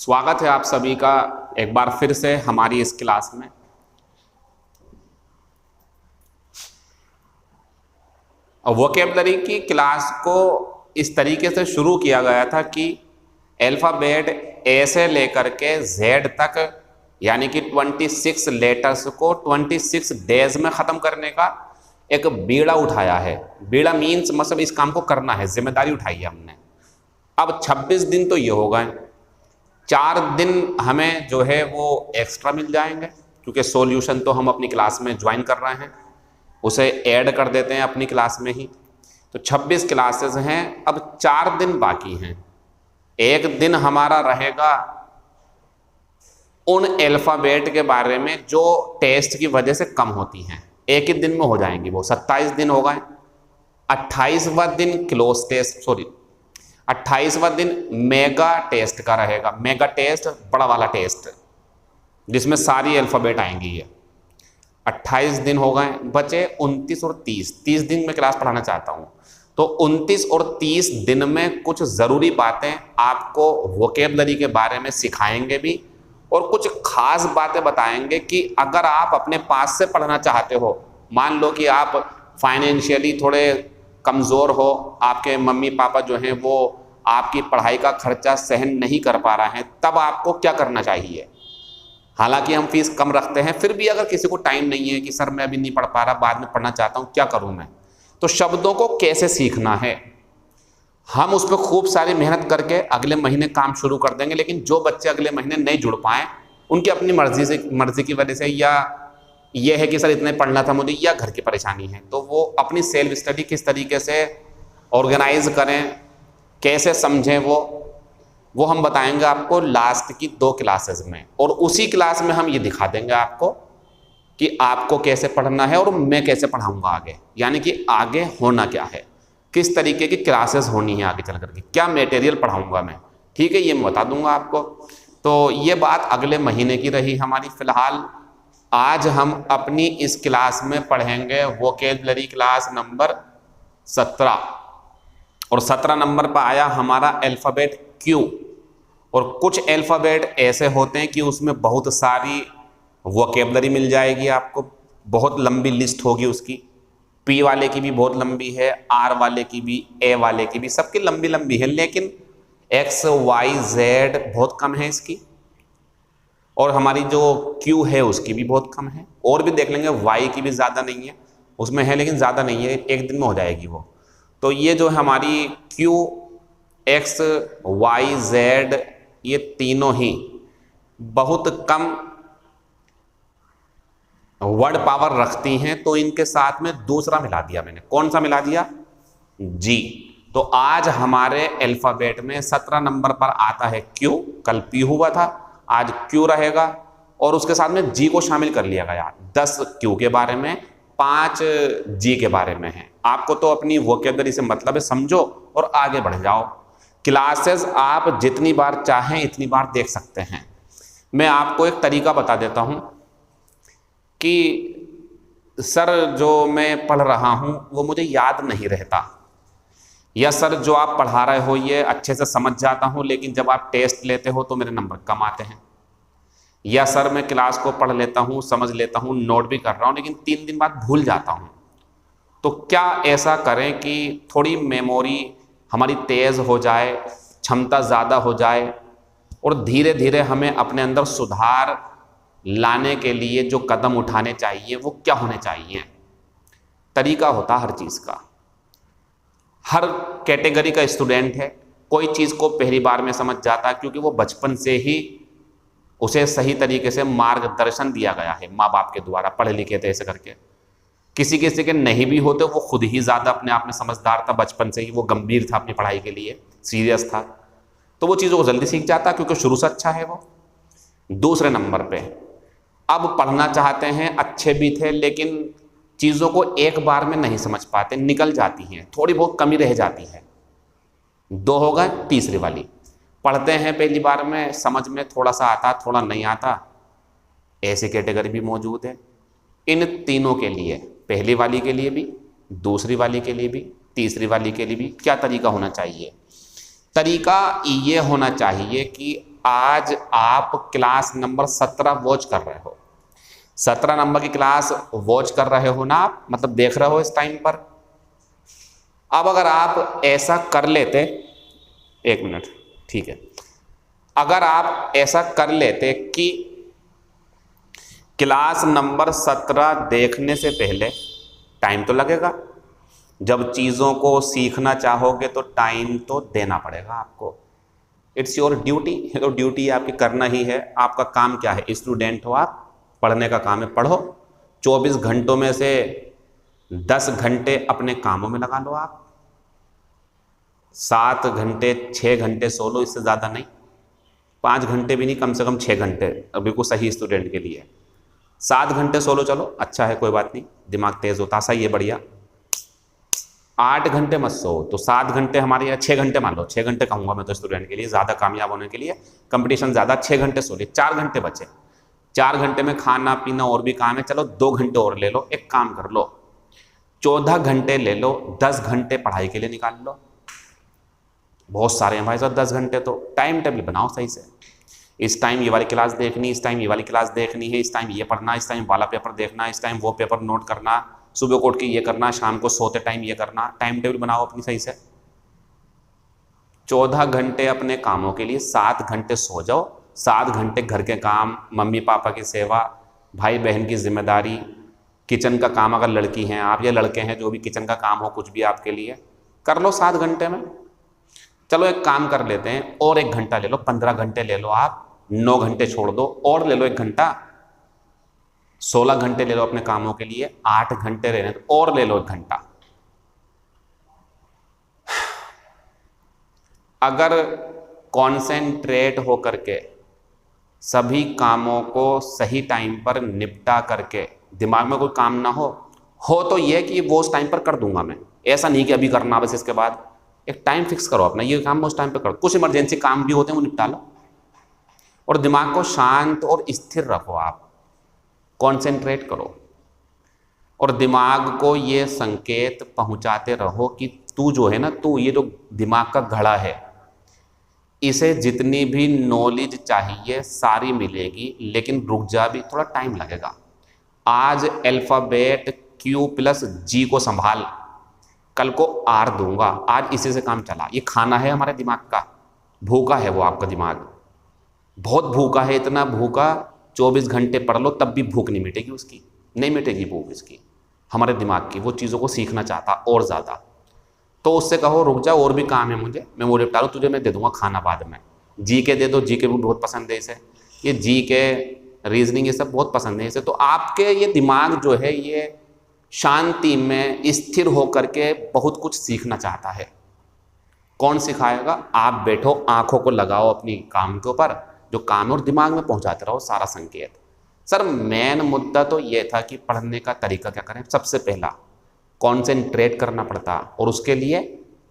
स्वागत है आप सभी का एक बार फिर से हमारी इस क्लास में। वोकेबलरी की क्लास को इस तरीके से शुरू किया गया था कि अल्फ़ाबेट ए से लेकर के जेड तक यानी कि 26 लेटर्स को 26 डेज में ख़त्म करने का एक बीड़ा उठाया है। बीड़ा मीन्स मतलब इस काम को करना है, जिम्मेदारी उठाई है हमने। अब 26 दिन तो ये हो गए, 4 दिन हमें जो है वो एक्स्ट्रा मिल जाएंगे क्योंकि सॉल्यूशन तो हम अपनी क्लास में ज्वाइन कर रहे हैं, उसे ऐड कर देते हैं अपनी क्लास में ही। तो 26 क्लासेस हैं, अब 4 दिन बाकी हैं। एक दिन हमारा रहेगा उन अल्फ़ाबेट के बारे में जो टेस्ट की वजह से कम होती हैं, एक ही दिन में हो जाएंगी वो। 27 दिन हो गए। 28वां दिन क्लोज टेस्ट, 28वां दिन मेगा टेस्ट का रहेगा। मेगा टेस्ट बड़ा वाला टेस्ट जिसमें सारी अल्फ़ाबेट आएंगी। ये 28 दिन हो गए, बचे 29 और 30 दिन में क्लास पढ़ाना चाहता हूँ। तो 29 और 30 दिन में कुछ ज़रूरी बातें आपको वोकेबलरी के बारे में सिखाएंगे भी और कुछ खास बातें बताएंगे कि अगर आप अपने पास से पढ़ना चाहते हो, मान लो कि आप फाइनेंशियली थोड़े कमज़ोर हो, आपके मम्मी पापा जो हैं वो आपकी पढ़ाई का खर्चा सहन नहीं कर पा रहे हैं, तब आपको क्या करना चाहिए। हालांकि हम फीस कम रखते हैं, फिर भी अगर किसी को टाइम नहीं है कि सर मैं अभी नहीं पढ़ पा रहा, बाद में पढ़ना चाहता हूँ, क्या करूँ मैं, तो शब्दों को कैसे सीखना है हम उस पर खूब सारी मेहनत करके अगले महीने काम शुरू कर देंगे। लेकिन जो बच्चे अगले महीने नहीं जुड़ पाए, उनकी अपनी मर्जी की वजह से, या ये है कि सर इतने पढ़ना था मुझे, या घर की परेशानी है, तो वो अपनी सेल्फ स्टडी किस तरीके से ऑर्गेनाइज करें, कैसे समझें, वो हम बताएंगे आपको लास्ट की 2 क्लासेस में। और उसी क्लास में हम ये दिखा देंगे आपको कि आपको कैसे पढ़ना है और मैं कैसे पढ़ाऊंगा आगे, यानी कि आगे होना क्या है, किस तरीके की क्लासेस होनी है आगे चल करके, क्या मटेरियल पढ़ाऊंगा मैं, ठीक है, ये मैं बता दूंगा आपको। तो ये बात अगले महीने की रही हमारी। फिलहाल आज हम अपनी इस क्लास में पढ़ेंगे वोकेबलरी क्लास नंबर 17 और 17 नंबर पर आया हमारा अल्फ़ाबेट क्यू। और कुछ अल्फ़ाबेट ऐसे होते हैं कि उसमें बहुत सारी वोकेबलरी मिल जाएगी आपको, बहुत लंबी लिस्ट होगी उसकी। पी वाले की भी बहुत लंबी है, आर वाले की भी, ए वाले की भी, सबकी लंबी लंबी है, लेकिन एक्स वाई जेड बहुत कम है इसकी। और हमारी जो क्यू है उसकी भी बहुत कम है। और भी देख लेंगे, वाई की भी ज़्यादा नहीं है, उसमें है लेकिन ज़्यादा नहीं है, एक दिन में हो जाएगी वो। तो ये जो हमारी क्यू, एक्स, वाई, जेड, ये तीनों ही बहुत कम वर्ड पावर रखती हैं, तो इनके साथ में दूसरा मिला दिया मैंने। कौन सा मिला दिया? जी। तो आज हमारे अल्फ़ाबेट में 17 नंबर पर आता है क्यू, कल पी हुआ था, आज क्यू रहेगा और उसके साथ में जी को शामिल कर लिया गया। 10 क्यू के बारे में, 5 जी के बारे में है। आपको तो अपनी वोकेबलरी से मतलब है, समझो और आगे बढ़ जाओ। क्लासेस आप जितनी बार चाहें इतनी बार देख सकते हैं। मैं आपको एक तरीका बता देता हूं कि सर जो मैं पढ़ रहा हूं वो मुझे याद नहीं रहता, या सर जो आप पढ़ा रहे हो ये अच्छे से समझ जाता हूं लेकिन जब आप टेस्ट लेते हो तो मेरे नंबर कम आते हैं, या सर मैं क्लास को पढ़ लेता हूं, समझ लेता हूं, नोट भी कर रहा हूं, लेकिन 3 दिन बाद भूल जाता हूं। तो क्या ऐसा करें कि थोड़ी मेमोरी हमारी तेज़ हो जाए, क्षमता ज़्यादा हो जाए और धीरे धीरे हमें अपने अंदर सुधार लाने के लिए जो कदम उठाने चाहिए वो क्या होने चाहिए। तरीका होता हर चीज़ का, हर कैटेगरी का स्टूडेंट है, कोई चीज़ को पहली बार में समझ जाता है क्योंकि वो बचपन से ही उसे सही तरीके से मार्गदर्शन दिया गया है माँ बाप के द्वारा, पढ़े लिखे थे ऐसे करके। किसी किसी के नहीं भी होते, वो खुद ही ज़्यादा अपने आप में समझदार था, बचपन से ही वो गंभीर था अपनी पढ़ाई के लिए, सीरियस था, तो वो चीज़ों को जल्दी सीख जाता क्योंकि शुरू से अच्छा है वो। दूसरे नंबर पे अब पढ़ना चाहते हैं, अच्छे भी थे लेकिन चीज़ों को एक बार में नहीं समझ पाते, निकल जाती हैं, थोड़ी बहुत कमी रह जाती है। 2 हो गए। तीसरी वाली, पढ़ते हैं पहली बार में, समझ में थोड़ा सा आता, थोड़ा नहीं आता, ऐसी कैटेगरी भी मौजूद है। इन तीनों के लिए, पहली वाली के लिए भी, दूसरी वाली के लिए भी, तीसरी वाली के लिए भी क्या तरीका होना चाहिए? तरीका ये होना चाहिए कि आज आप क्लास नंबर 17 वॉच कर रहे हो, 17 नंबर की क्लास वॉच कर रहे हो ना आप, मतलब देख रहे हो इस टाइम पर। अब अगर आप ऐसा कर लेते, एक मिनट, ठीक है, अगर आप ऐसा कर लेते कि क्लास नंबर 17 देखने से पहले, टाइम तो लगेगा, जब चीज़ों को सीखना चाहोगे तो टाइम तो देना पड़ेगा आपको। इट्स योर ड्यूटी, तो ड्यूटी आपकी करना ही है। आपका काम क्या है, स्टूडेंट हो आप, पढ़ने का काम है, पढ़ो। 24 घंटों में से 10 घंटे अपने कामों में लगा लो आप, 7 घंटे 6 घंटे सो लो, इससे ज़्यादा नहीं, 5 घंटे भी नहीं, कम से कम 6 घंटे बिल्कुल सही स्टूडेंट के लिए। 7 घंटे सो लो, चलो अच्छा है, कोई बात नहीं, दिमाग तेज होता, सही है, बढ़िया। 8 घंटे मत सो, तो 7 घंटे हमारे यहाँ 6 घंटे मान लो, 6 घंटे कहूँगा मैं तो स्टूडेंट के लिए, ज़्यादा कामयाब होने के लिए, कंपटीशन ज़्यादा, 6 घंटे सो लिए, 4 घंटे बचे। 4 घंटे में खाना पीना और भी काम है, चलो 2 घंटे और ले लो, एक काम कर लो, 14 घंटे ले लो, 10 घंटे पढ़ाई के लिए निकाल लो। बहुत सारे हैं भाई साहब 10 घंटे, तो टाइम टेबल बनाओ सही से। इस टाइम ये वाली क्लास देखनी, इस टाइम ये वाली क्लास देखनी है, इस टाइम ये पढ़ना, इस टाइम वाला पेपर देखना, इस टाइम वो पेपर नोट करना, सुबह को उठ के ये करना, शाम को सोते टाइम ये करना। टाइम टेबल बनाओ अपनी सही से। 14 घंटे अपने कामों के लिए, 7 घंटे सो जाओ, 7 घंटे घर के काम, मम्मी पापा की सेवा, भाई बहन की जिम्मेदारी, किचन का काम, अगर लड़की हैं आप या लड़के हैं, जो भी किचन का काम हो कुछ भी आपके लिए कर लो 7 घंटे में। चलो एक काम कर लेते हैं, और 1 घंटा ले लो, 15 घंटे ले लो आप, 9 घंटे छोड़ दो, और ले लो 1 घंटा, 16 घंटे ले लो अपने कामों के लिए, 8 घंटे रहने दो, और ले लो 1 घंटा। अगर कॉन्सेंट्रेट हो करके सभी कामों को सही टाइम पर निपटा करके, दिमाग में कोई काम ना हो तो ये कि वो उस टाइम पर कर दूंगा मैं, ऐसा नहीं कि अभी करना बस, इसके बाद एक टाइम फिक्स करो अपना, ये काम मैं उस टाइम पर करो। कुछ इमरजेंसी काम भी होते हैं वो निपटा लो, और दिमाग को शांत और स्थिर रखो, आप कॉन्सेंट्रेट करो, और दिमाग को ये संकेत पहुंचाते रहो कि तू जो है ना, तू ये जो दिमाग का घड़ा है, इसे जितनी भी नॉलेज चाहिए सारी मिलेगी, लेकिन रुक जा, भी थोड़ा टाइम लगेगा। आज अल्फ़ाबेट Q+G को संभाल, कल को R दूंगा, आज इसी से काम चला। ये खाना है हमारे दिमाग का, भूखा है वो आपका दिमाग, बहुत भूखा है, इतना भूखा 24 घंटे पढ़ लो तब भी भूख नहीं मिटेगी उसकी, नहीं मिटेगी भूख इसकी, हमारे दिमाग की। वो चीज़ों को सीखना चाहता और ज़्यादा, तो उससे कहो रुक जा, और भी काम है मुझे, मैं वो निपटा लूँ, तुझे मैं दे दूंगा खाना बाद में। GK दे दो, GK भी बहुत पसंद है इसे, ये GK रीजनिंग ये सब बहुत पसंद है इसे। तो आपके ये दिमाग जो है ये शांति में स्थिर होकर के बहुत कुछ सीखना चाहता है। कौन सिखाएगा? आप बैठो, आंखों को लगाओ अपनी काम के ऊपर, जो काम है, और दिमाग में पहुंचाते रहो सारा संकेत। सर मेन मुद्दा तो ये था कि पढ़ने का तरीका क्या करें। सबसे पहला कॉन्सेंट्रेट करना पड़ता, और उसके लिए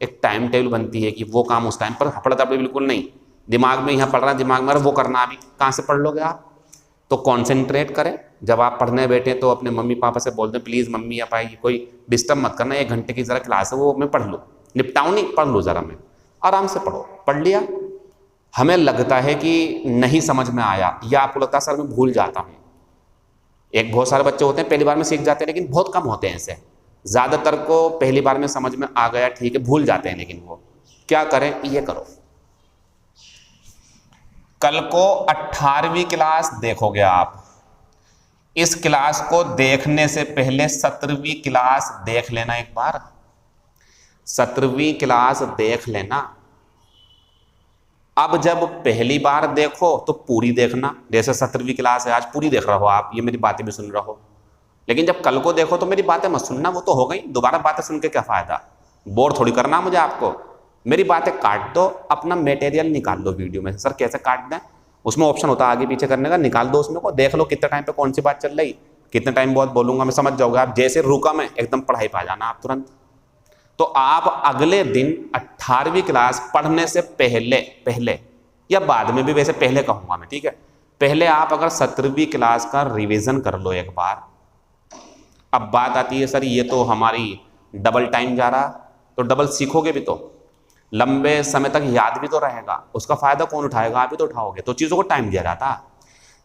एक टाइम टेबल बनती है कि वो काम उस टाइम पर हपड़ता बिल्कुल नहीं, दिमाग में यहाँ पढ़ रहा है, दिमाग में वो करना, अभी कहाँ से पढ़ लोगे आप? तो कॉन्सेंट्रेट करें। जब आप पढ़ने बैठे तो अपने मम्मी पापा से बोल दें प्लीज़ मम्मी या भाई कोई डिस्टर्ब मत करना, 1 घंटे की ज़रा क्लास है वो मैं पढ़ लूँ, निपटाऊँ नहीं, पढ़ लूँ ज़रा, मैं आराम से पढ़ो। पढ़ लिया, हमें लगता है कि नहीं समझ में आया, या आपको लगता है सर मैं भूल जाता हूँ। एक बहुत सारे बच्चे होते हैं पहली बार में सीख जाते हैं, लेकिन बहुत कम होते हैं ऐसे। ज़्यादातर को पहली बार में समझ में आ गया, ठीक है, भूल जाते हैं, लेकिन वो क्या करें? ये करो, कल को 18वीं क्लास देखोगे आप, इस क्लास को देखने से पहले 17वीं क्लास देख लेना एक बार, 17वीं क्लास देख लेना। अब जब पहली बार देखो तो पूरी देखना, जैसे 17वीं क्लास है आज पूरी देख रहे हो आप, ये मेरी बातें भी सुन रहे हो, लेकिन जब कल को देखो तो मेरी बातें मत सुनना, वो तो हो गई, दोबारा बातें सुन के क्या फ़ायदा, बोर थोड़ी करना मुझे आपको। मेरी बातें काट दो, अपना मटेरियल निकाल दो वीडियो में। सर कैसे काट दें? उसमें ऑप्शन होता है आगे पीछे करने का, निकाल दो उसमें को, देख लो कितने टाइम पे कौन सी बात चल रही, कितने टाइम बहुत बोलूँगा मैं, समझ जाओगे आप। जैसे रुका मैं एकदम पढ़ाई पा जाना आप तुरंत। तो आप अगले दिन 18वीं क्लास पढ़ने से पहले या बाद में भी, वैसे पहले कहूँगा मैं, ठीक है, पहले आप अगर 17वीं क्लास का रिविज़न कर लो एक बार। अब बात आती है सर ये तो हमारी डबल टाइम जा रहा, तो डबल सीखोगे भी तो लंबे समय तक याद भी तो रहेगा, उसका फायदा कौन उठाएगा? आप ही तो उठाओगे। तो चीज़ों को टाइम दिया जाता है,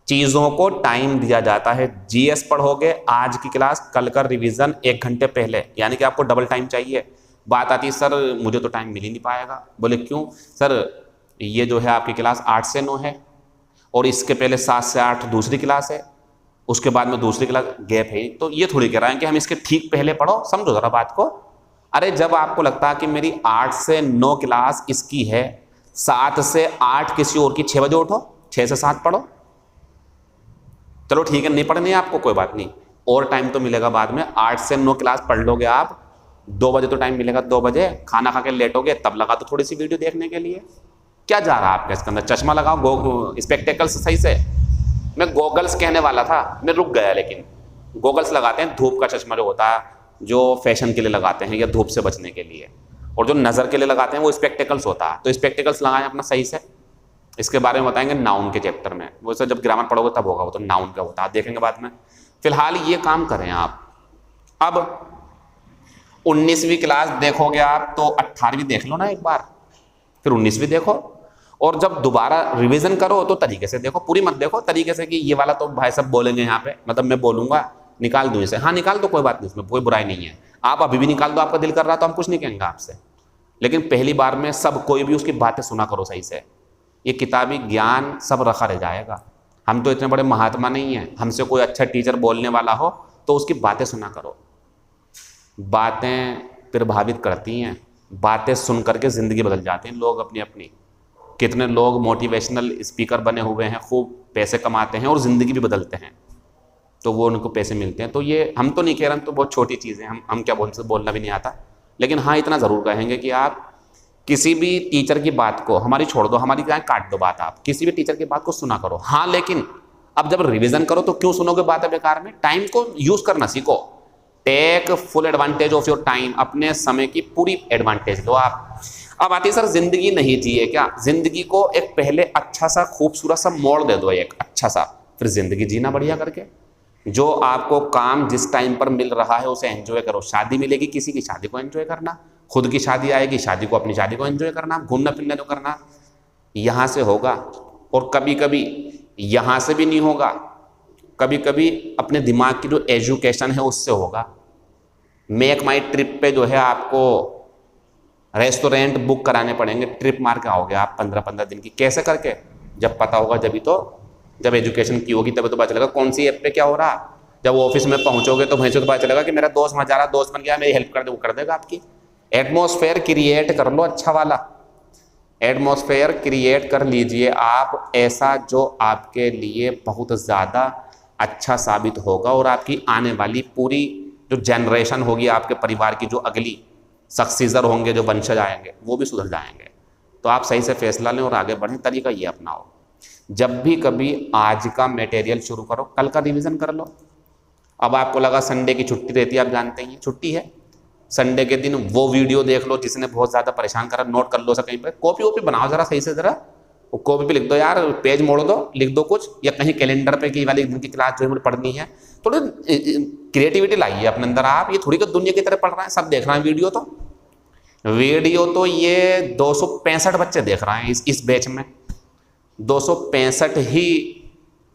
चीज़ों को टाइम दिया जाता है। जीएस पढ़ोगे आज की क्लास, कल का रिवीजन 1 घंटे पहले, यानी कि आपको डबल टाइम चाहिए। बात आती है सर मुझे तो टाइम मिल ही नहीं पाएगा। बोले क्यों? सर ये जो है आपकी क्लास 8 से 9 है और इसके पहले 7 से 8 दूसरी क्लास है, उसके बाद में दूसरी क्लास, गैप है। तो ये थोड़ी कह रहा है कि हम इसके ठीक पहले पढ़ो, समझो जरा बात को। अरे जब आपको लगता है कि मेरी 8 से 9 क्लास इसकी है, 7 से 8 किसी और की, 6 बजे उठो, 6 से 7 पढ़ो। चलो ठीक है, नहीं पढ़नी है आपको, कोई बात नहीं, और टाइम तो मिलेगा बाद में। 8 से 9 क्लास पढ़ लोगे आप, 2 बजे तो टाइम मिलेगा, 2 बजे खाना खा के लेटोगे, तब लगा तो थोड़ी सी वीडियो देखने के लिए। क्या जा रहा है आपके इसके अंदर? चश्मा लगाओ, स्पेक्टेकल्स सही से। मैं गॉगल्स कहने वाला था, मैं रुक गया, लेकिन गॉगल्स लगाते हैं, धूप का चश्मा जो होता है, जो फैशन के लिए लगाते हैं या धूप से बचने के लिए, और जो नज़र के लिए लगाते हैं वो स्पेक्टेकल्स होता है। तो स्पेक्टेकल्स लगाएं अपना सही से। इसके बारे में बताएंगे नाउन के चैप्टर में, वो सर जब ग्रामर पढ़ोगे तब होगा, वो तो नाउन का होता है, देखेंगे बाद में। फिलहाल ये काम करें आप। अब 19वीं क्लास देखोगे आप तो 18वीं देख लो ना एक बार, फिर 19वीं देखो, और जब दोबारा रिवीजन करो तो तरीके से देखो, पूरी मत देखो तरीके से कि ये वाला तो भाई सब बोलेंगे यहाँ पे, मतलब मैं बोलूँगा निकाल दूँ इसे। हाँ निकाल दो, कोई बात नहीं, इसमें कोई बुराई नहीं है। आप अभी भी निकाल दो, आपका दिल कर रहा तो हम कुछ नहीं कहेंगे आपसे, लेकिन पहली बार में सब कोई भी उसकी बातें सुना करो सही से। ये किताबी ज्ञान सब रखा रह जाएगा। हम तो इतने बड़े महात्मा नहीं हैं, हमसे कोई अच्छा टीचर बोलने वाला हो तो उसकी बातें सुना करो। बातें प्रभावित करती हैं, बातें सुन करके ज़िंदगी बदल जाते हैं लोग अपनी अपनी। कितने लोग मोटिवेशनल स्पीकर बने हुए हैं, खूब पैसे कमाते हैं और ज़िंदगी भी बदलते हैं, तो वो उनको पैसे मिलते हैं। तो ये हम तो नहीं कह रहे, हम तो बहुत छोटी चीज़ें, हम क्या बोलना भी नहीं आता, लेकिन हाँ इतना ज़रूर कहेंगे कि आप किसी भी टीचर की बात को, हमारी छोड़ दो, हमारी क्या काट दो बात, आप किसी भी टीचर की बात को सुना करो। हाँ लेकिन अब जब रिवीजन करो तो क्यों सुनोगे बातें बेकार में? टाइम को यूज़ करना सीखो। Take full advantage of your time, अपने समय की पूरी एडवांटेज लो आप। अब आती है सर जिंदगी नहीं चाहिए क्या? जिंदगी को एक पहले अच्छा सा खूबसूरत सा मोड़ दे दो, एक अच्छा सा, फिर जिंदगी जीना बढ़िया करके। जो आपको काम जिस टाइम पर मिल रहा है उसे एंजॉय करो। शादी मिलेगी किसी की, शादी को एंजॉय करना, खुद की शादी आएगी, शादी को, अपनी शादी को एंजॉय करना, घूमना फिरना जो करना यहाँ से होगा, और कभी कभी यहाँ से भी नहीं होगा, कभी कभी अपने दिमाग की जो एजुकेशन है उससे होगा। मेक माई ट्रिप पे जो है आपको रेस्टोरेंट बुक कराने पड़ेंगे, ट्रिप मार के आओगे आप 15-15 दिन की। कैसे करके? जब पता होगा, जब तो जब एजुकेशन की होगी तब तो पता चलेगा कौन सी ऐप पे क्या हो रहा। जब ऑफिस में पहुंचोगे तो वहीं से तो पता चलेगा कि मेरा दोस्त वहाँ जा रहा, दोस्त बन गया, मेरी हेल्प कर दे, वो कर देगा आपकी। एटमॉस्फेयर क्रिएट कर लो अच्छा वाला, एटमॉस्फेयर क्रिएट कर लीजिए आप ऐसा जो आपके लिए बहुत ज़्यादा अच्छा साबित होगा, और आपकी आने वाली पूरी जो जनरेशन होगी आपके परिवार की, जो अगली सक्सीजर होंगे, जो वंशज आएंगे, वो भी सुधर जाएंगे। तो आप सही से फैसला लें और आगे बढ़ें। तरीका ये अपनाओ, जब भी कभी आज का मटेरियल शुरू करो, कल का रिवीजन कर लो। अब आपको लगा संडे की छुट्टी रहती है, आप जानते ही छुट्टी है, संडे के दिन वो वीडियो देख लो जिसने बहुत ज़्यादा परेशान करा, नोट कर लो सा कहीं पर, कॉपी वॉपी बनाओ जरा सही से, जरा वो कॉपी पे लिख दो यार, पेज मोड़ दो, लिख दो कुछ, या कहीं कैलेंडर पे कि वाली दिन की क्लास जो है मुझे पढ़नी है। थोड़ी क्रिएटिविटी लाइए अपने अंदर आप। ये थोड़ी कि दुनिया की तरह पढ़ रहे हैं, सब देख रहे हैं वीडियो तो ये 265 बच्चे देख रहे हैं इस बैच में, 265 ही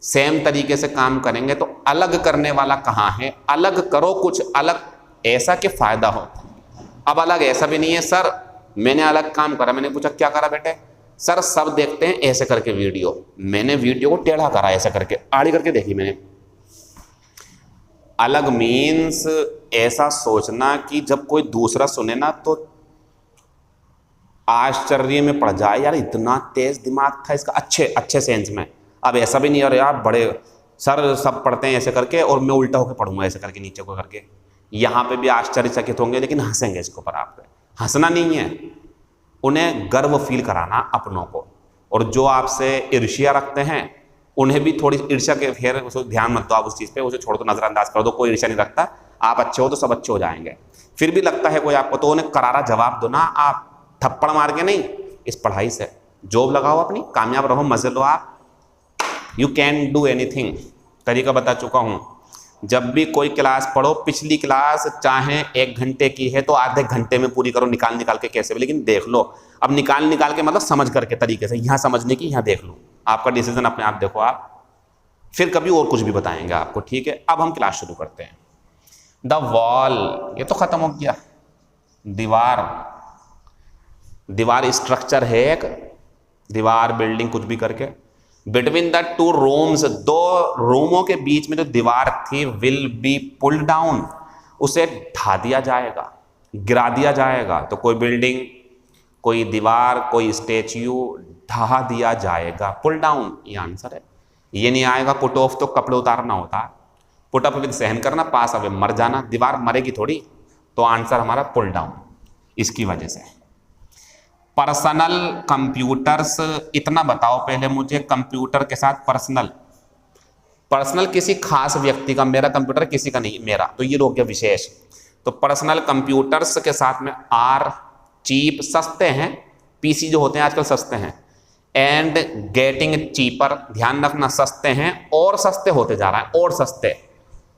सेम तरीके से काम करेंगे, तो अलग करने वाला कहाँ है? अलग करो कुछ अलग ऐसा कि फायदा हो। अब अलग ऐसा भी नहीं है सर मैंने अलग काम करा, मैंने पूछा क्या करा बेटे? सर सब देखते हैं ऐसे करके वीडियो, मैंने वीडियो को टेढ़ा करा, ऐसे करके आड़ी करके देखी मैंने। अलग मीन्स ऐसा सोचना कि जब कोई दूसरा सुने ना तो आश्चर्य में पड़ जाए, यार इतना तेज दिमाग था इसका, अच्छे सेंस में। अब ऐसा भी नहीं है यार बड़े सर सब पढ़ते हैं ऐसे करके और मैं उल्टा होकर पढ़ूंगा ऐसे करके, नीचे को करके। यहाँ पे भी आश्चर्यचकित होंगे, लेकिन हंसेंगे इसके ऊपर। आप पे हंसना नहीं है, उन्हें गर्व फील कराना अपनों को। और जो आपसे ईर्ष्या रखते हैं उन्हें भी थोड़ी ईर्ष्या के फेर ध्यान मत दो आप उस चीज़ पे, उसे छोड़ दो, नजरअंदाज कर दो। कोई ईर्ष्या नहीं रखता, आप अच्छे हो तो सब अच्छे हो जाएंगे। फिर भी लगता है कोई आपको, तो उन्हें करारा जवाब दो ना आप, थप्पड़ मार के नहीं, इस पढ़ाई से जॉब लगाओ अपनी, कामयाब रहो, मजे लो आप। यू कैन डू एनीथिंग, तरीका बता चुका हूँ। जब भी कोई क्लास पढ़ो, पिछली क्लास चाहे 1 घंटे की है तो आधे घंटे में पूरी करो, निकाल निकाल के कैसे भी, लेकिन देख लो। अब निकाल निकाल के मतलब समझ करके तरीके से, यहाँ समझने की, यहाँ देख लो, आपका डिसीजन अपने आप देखो आप, फिर कभी और कुछ भी बताएंगे आपको, ठीक है। अब हम क्लास शुरू करते हैं। द वॉल, ये तो खत्म हो गया। दीवार, दीवार स्ट्रक्चर है एक, दीवार बिल्डिंग कुछ भी करके। बिटवीन द 2 रूम्स, 2 रूमों के बीच में जो दीवार थी, विल बी पुल डाउन, उसे ढा दिया जाएगा, गिरा दिया जाएगा। तो कोई बिल्डिंग, कोई दीवार, कोई स्टेच्यू ढहा दिया जाएगा, पुल डाउन ये आंसर है। ये नहीं आएगा पुट ऑफ, तो कपड़े उतारना होता है, पुट अप विद सहन करना, पास अवे मर जाना, दीवार मरेगी थोड़ी, तो आंसर हमारा पुल डाउन इसकी वजह से। पर्सनल कंप्यूटर्स, इतना बताओ पहले मुझे, कंप्यूटर के साथ पर्सनल, पर्सनल किसी खास व्यक्ति का, मेरा कंप्यूटर किसी का नहीं, मेरा, तो ये हो गया विशेष। तो पर्सनल कंप्यूटर्स के साथ में आर, चीप, सस्ते हैं, पीसी जो होते हैं आजकल सस्ते हैं, एंड गेटिंग चीपर, ध्यान रखना सस्ते हैं और सस्ते होते जा रहा है, और सस्ते,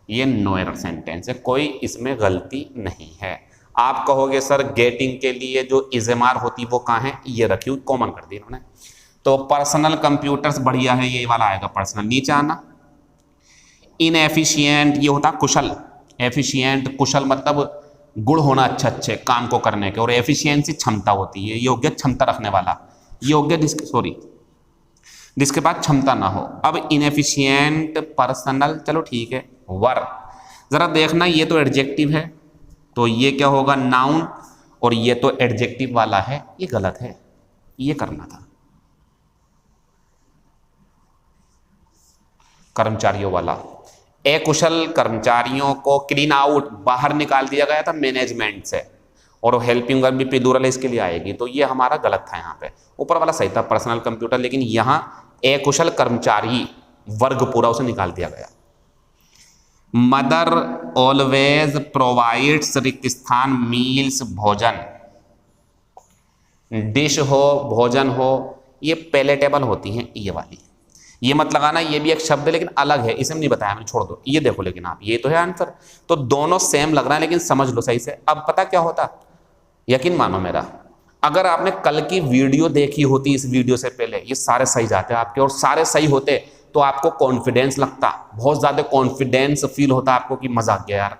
ये नो एरर सेंटेंस है, कोई इसमें गलती नहीं है। आप कहोगे सर गेटिंग के लिए जो इजमार होती वो कहाँ है, ये रखी हुई, कॉमन कर दी इन्होंने। तो पर्सनल कंप्यूटर्स बढ़िया है, ये वाला आएगा पर्सनल। नीचे आना, इनएफिशिएंट, ये होता कुशल, एफिशिएंट, कुशल मतलब गुण होना अच्छे अच्छे काम को करने के, और एफिशिएंसी क्षमता होती है, ये हो गया क्षमता रखने वाला, ये हो गया जिसके पास क्षमता ना हो। अब इनएफिशिएंट, पर्सनल, चलो ठीक है। वर, जरा देखना, ये तो एडजेक्टिव है, तो ये क्या होगा, नाउन, और ये तो एडजेक्टिव वाला है, ये गलत है, ये करना था कर्मचारियों वाला। अकुशल कर्मचारियों को क्लीन आउट, बाहर निकाल दिया गया था मैनेजमेंट से, और हेल्पिंग वर्ब भी प्लूरल है, इसके लिए आएगी, तो ये हमारा गलत था। यहाँ पे ऊपर वाला सही था पर्सनल कंप्यूटर, लेकिन यहाँ अकुशल कर्मचारी वर्ग पूरा उसे निकाल दिया गया। मदर ऑलवेज प्रोवाइड्स, रिक्त स्थान, मील्स, भोजन, डिश हो, भोजन हो, ये पैलेटेबल होती हैं, ये वाली, ये मत लगाना, ये भी एक शब्द है लेकिन अलग है, इसे नहीं बताया मैंने, छोड़ दो, ये देखो। लेकिन आप, ये तो है आंसर, तो दोनों सेम लग रहा है, लेकिन समझ लो सही से। अब पता क्या होता, यकीन मानो मेरा, अगर आपने कल की वीडियो देखी होती, इस वीडियो से पहले, ये सारे सही जाते आपके, और सारे सही होते तो आपको कॉन्फिडेंस लगता, बहुत ज़्यादा कॉन्फिडेंस फील होता आपको कि मजा आ गया यार।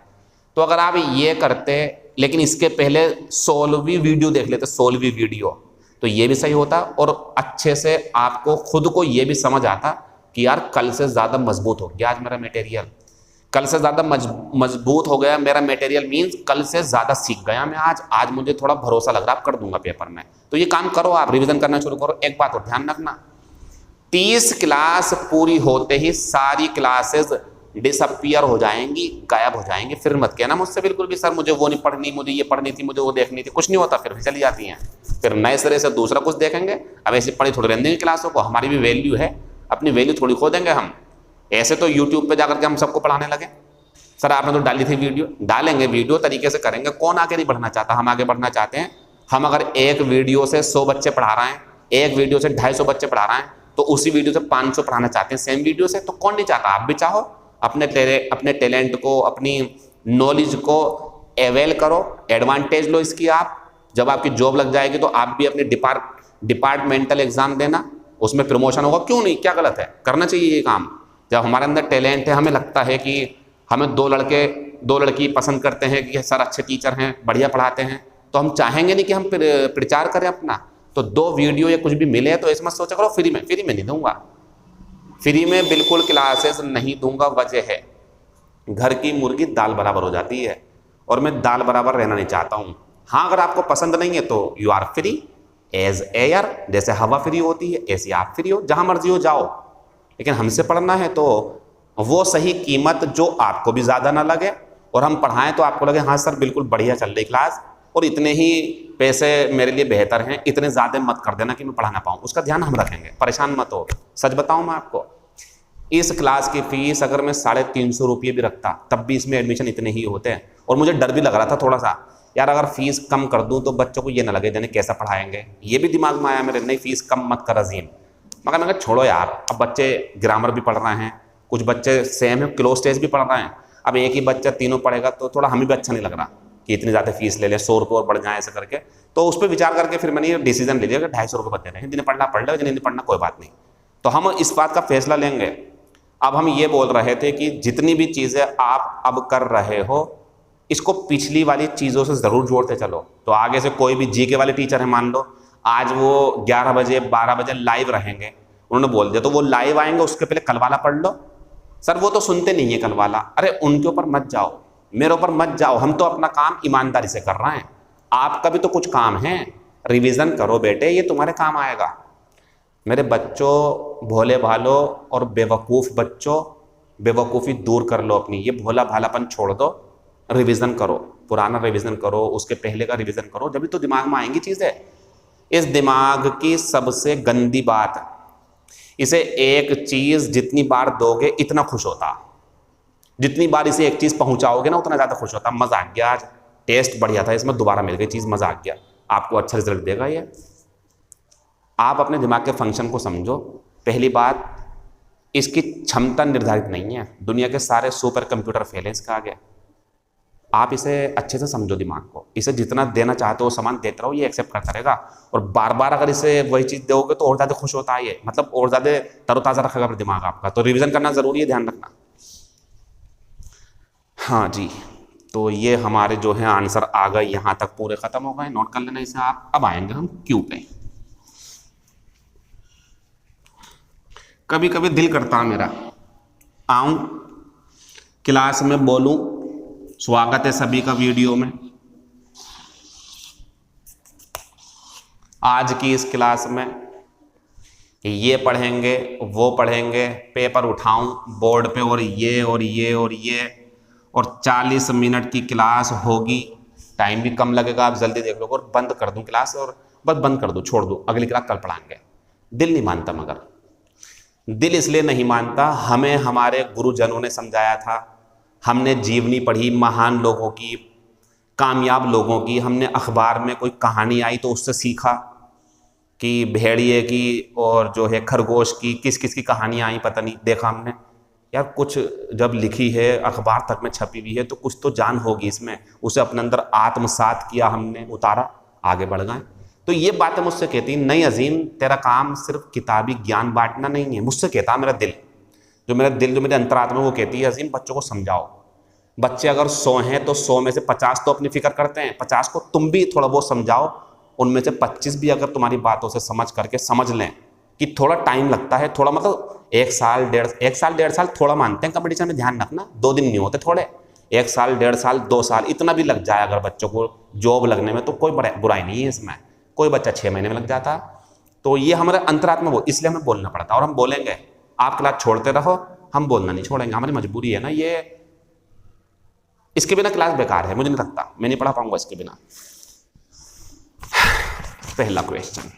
तो अगर आप ये करते, लेकिन इसके पहले 16वीं वीडियो देख लेते, 16वीं वीडियो, तो ये भी सही होता, और अच्छे से आपको खुद को ये भी समझ आता कि यार कल से ज़्यादा मजबूत हो गया आज मेरा मटेरियल, कल से ज़्यादा मजबूत हो गया मेरा मटेरियल, मीन्स कल से ज़्यादा सीख गया मैं आज मुझे थोड़ा भरोसा लग रहा है, कर दूंगा पेपर में। तो ये काम करो, आप रिवीजन करना शुरू करो। एक बात और ध्यान रखना, 30 क्लास पूरी होते ही सारी क्लासेस डिसअपियर हो जाएंगी, गायब हो जाएंगी। फिर मत कहना मुझसे बिल्कुल भी सर मुझे वो नहीं पढ़नी, मुझे ये पढ़नी थी, मुझे वो देखनी थी, कुछ नहीं होता, फिर भी चली जाती हैं, फिर नए सिरे से दूसरा कुछ देखेंगे। अब ऐसे पढ़ी थोड़ी रहने देंगे क्लासों को, हमारी भी वैल्यू है, अपनी वैल्यू थोड़ी खो देंगे हम। ऐसे तो यूट्यूब पे जाकर के हम सबको पढ़ाने लगे, सर आपने तो डाली थी वीडियो, डालेंगे वीडियो, तरीके से करेंगे, कौन आगे नहीं बढ़ना चाहता, हम आगे बढ़ना चाहते हैं। हम अगर एक वीडियो से 100 बच्चे पढ़ा रहे हैं, एक वीडियो से 250 बच्चे पढ़ा रहे हैं, तो उसी वीडियो से 500 पढ़ाना चाहते हैं सेम वीडियो से, तो कौन नहीं चाहता, आप भी चाहो। अपने टैलेंट को, अपनी नॉलेज को अवेल करो, एडवांटेज लो इसकी। आप जब आपकी जॉब लग जाएगी तो आप भी अपने डिपार्टमेंटल एग्जाम देना, उसमें प्रमोशन होगा, क्यों नहीं, क्या गलत है, करना चाहिए ये काम। जब हमारे अंदर टैलेंट है, हमें लगता है कि हमें 2 लड़की पसंद करते हैं कि सर अच्छे टीचर हैं, बढ़िया पढ़ाते हैं, तो हम चाहेंगे नहीं कि हम प्रचार करें अपना। तो 2 वीडियो या कुछ भी मिले तो इसमें सोचा करो फ्री में नहीं दूंगा, फ्री में बिल्कुल क्लासेस नहीं दूंगा। वजह है घर की मुर्गी दाल बराबर हो जाती है, और मैं दाल बराबर रहना नहीं चाहता हूँ। हाँ, अगर आपको पसंद नहीं है तो you are free as air, जैसे हवा फ्री होती है ऐसी आप फ्री हो, जहाँ मर्जी हो जाओ। लेकिन हमसे पढ़ना है तो वो सही कीमत जो आपको भी ज़्यादा ना लगे, और हम पढ़ाएं तो आपको लगे हाँ सर बिल्कुल बढ़िया चल रही क्लास, और इतने ही पैसे मेरे लिए बेहतर हैं, इतने ज़्यादा मत कर देना कि मैं पढ़ा ना पाऊँ, उसका ध्यान हम रखेंगे, परेशान मत हो। सच बताऊँ मैं आपको, इस क्लास की फीस अगर मैं 350 रुपये भी रखता तब भी इसमें एडमिशन इतने ही होते हैं। और मुझे डर भी लग रहा था थोड़ा सा, यार अगर फीस कम कर दूं तो बच्चों को ये ना लगे जाने कैसा पढ़ाएंगे, ये भी दिमाग में आया मेरे, नहीं फीस कम मत कर अजीम। मगर मैं छोड़ो यार, अब बच्चे ग्रामर भी पढ़ रहे हैं, कुछ बच्चे सेम है क्लोज टेस्ट भी पढ़ रहे हैं, अब एक ही बच्चा तीनों पढ़ेगा तो थोड़ा हमें भी अच्छा नहीं लग रहा कि इतनी ज़्यादा फीस ले लें, 100 रुपये और बढ़ जाए ऐसे करके। तो उस पर विचार करके फिर मैंने ये डिसीजन ले लिया कि 250 रुपये बच रहे हैं, जिन्हें पढ़ना पढ़ लो, जिन्हें नहीं पढ़ना कोई बात नहीं। तो हम इस बात का फैसला लेंगे। अब हम ये बोल रहे थे कि जितनी भी चीज़ें आप अब कर रहे हो इसको पिछली वाली चीज़ों से ज़रूर जोड़ते चलो। तो आगे से कोई भी जीके वाले टीचर है, मान लो आज वो 11 बजे 12 बजे लाइव रहेंगे, उन्होंने बोल दिया तो वो लाइव आएंगे, उसके पहले कल वाला पढ़ लो। सर वो तो सुनते नहीं है कल वाला, अरे उनके ऊपर मत जाओ, मेरे ऊपर मत जाओ, हम तो अपना काम ईमानदारी से कर रहे हैं, आपका भी तो कुछ काम है, रिवीजन करो बेटे, ये तुम्हारे काम आएगा। मेरे बच्चों, भोले भालों और बेवकूफ़ बच्चों, बेवकूफ़ी दूर कर लो अपनी, ये भोला भालापन छोड़ दो, रिवीजन करो, पुराना रिवीजन करो, उसके पहले का रिवीजन करो, जब तो दिमाग में आएंगी चीज़ें। इस दिमाग की सबसे गंदी बात, इसे एक चीज़ जितनी बार दोगे इतना खुश होता, जितनी बार इसे एक चीज़ पहुंचाओगे ना उतना ज़्यादा खुश होता। मज़ा आ गया, आज टेस्ट बढ़िया था, इसमें दोबारा मिल गई चीज़, मज़ा आ गया, आपको अच्छा रिजल्ट देगा ये। आप अपने दिमाग के फंक्शन को समझो। पहली बात, इसकी क्षमता निर्धारित नहीं है, दुनिया के सारे सुपर कंप्यूटर फेल हैं इसके आगे। आप इसे अच्छे से समझो दिमाग को, इसे जितना देना चाहते हो सामान देते रहो, ये एक्सेप्ट करता रहेगा। और बार बार अगर इसे वही चीज़ दोगे तो और ज़्यादा खुश होता है ये, मतलब और ज़्यादा तरोताज़ा रखेगा अपना दिमाग आपका। तो रिवीजन करना ज़रूरी है, ध्यान रखना। हाँ जी, तो ये हमारे जो है आंसर आ गए, यहाँ तक पूरे ख़त्म हो गए, नोट कर लेना इसे आप। अब आएंगे हम क्यू पे। कभी कभी दिल करता मेरा आऊं क्लास में बोलूं, स्वागत है सभी का वीडियो में। आज की इस क्लास में ये पढ़ेंगे, वो पढ़ेंगे, पेपर उठाऊं बोर्ड पे और ये और ये और ये, और 40 मिनट की क्लास होगी, टाइम भी कम लगेगा, आप जल्दी देख लो, और बंद कर दूं क्लास, और बस बंद कर दूं, छोड़ दूं, अगली क्लास कल पढ़ाएंगे। दिल नहीं मानता, मगर दिल इसलिए नहीं मानता, हमें हमारे गुरुजनों ने समझाया था, हमने जीवनी पढ़ी महान लोगों की, कामयाब लोगों की, हमने अखबार में कोई कहानी आई तो उससे सीखा कि भेड़िए की और जो है खरगोश की किस किस की कहानियाँ आई, पता नहीं, देखा हमने यार कुछ जब लिखी है अखबार तक में छपी हुई है तो कुछ तो जान होगी इसमें, उसे अपने अंदर आत्मसात किया हमने, उतारा, आगे बढ़ गए। तो ये बातें मुझसे कहती, नहीं अजीम तेरा काम सिर्फ किताबी ज्ञान बांटना नहीं है, मुझसे कहता मेरा दिल, जो मेरे अंतरात्मा वो कहती है अजीम बच्चों को समझाओ। बच्चे अगर 100 हैं तो 100 में से 50 तो अपनी फिक्र करते हैं, 50 को तुम भी थोड़ा बहुत समझाओ, उनमें से 25 भी अगर तुम्हारी बातों से समझ करके समझ लें कि थोड़ा टाइम लगता है, थोड़ा मतलब 1 साल 1.5 साल थोड़ा मानते हैं कंपटीशन में, ध्यान रखना 2 दिन नहीं होते थोड़े, 1 साल 1.5 साल 2 साल इतना भी लग जाए अगर बच्चों को जॉब लगने में तो कोई बुराई नहीं है इसमें, कोई बच्चा 6 महीने में लग जाता। तो ये हमारे अंतरात्मा वो, इसलिए हमें बोलना पड़ता है, और हम बोलेंगे, आप क्लास छोड़ते रहो, हम बोलना नहीं छोड़ेंगे, हमारी मजबूरी है ना ये, इसके बिना क्लास बेकार है, मुझे नहीं लगता मैं नहीं पढ़ा पाऊंगा इसके बिना। पहला क्वेश्चन,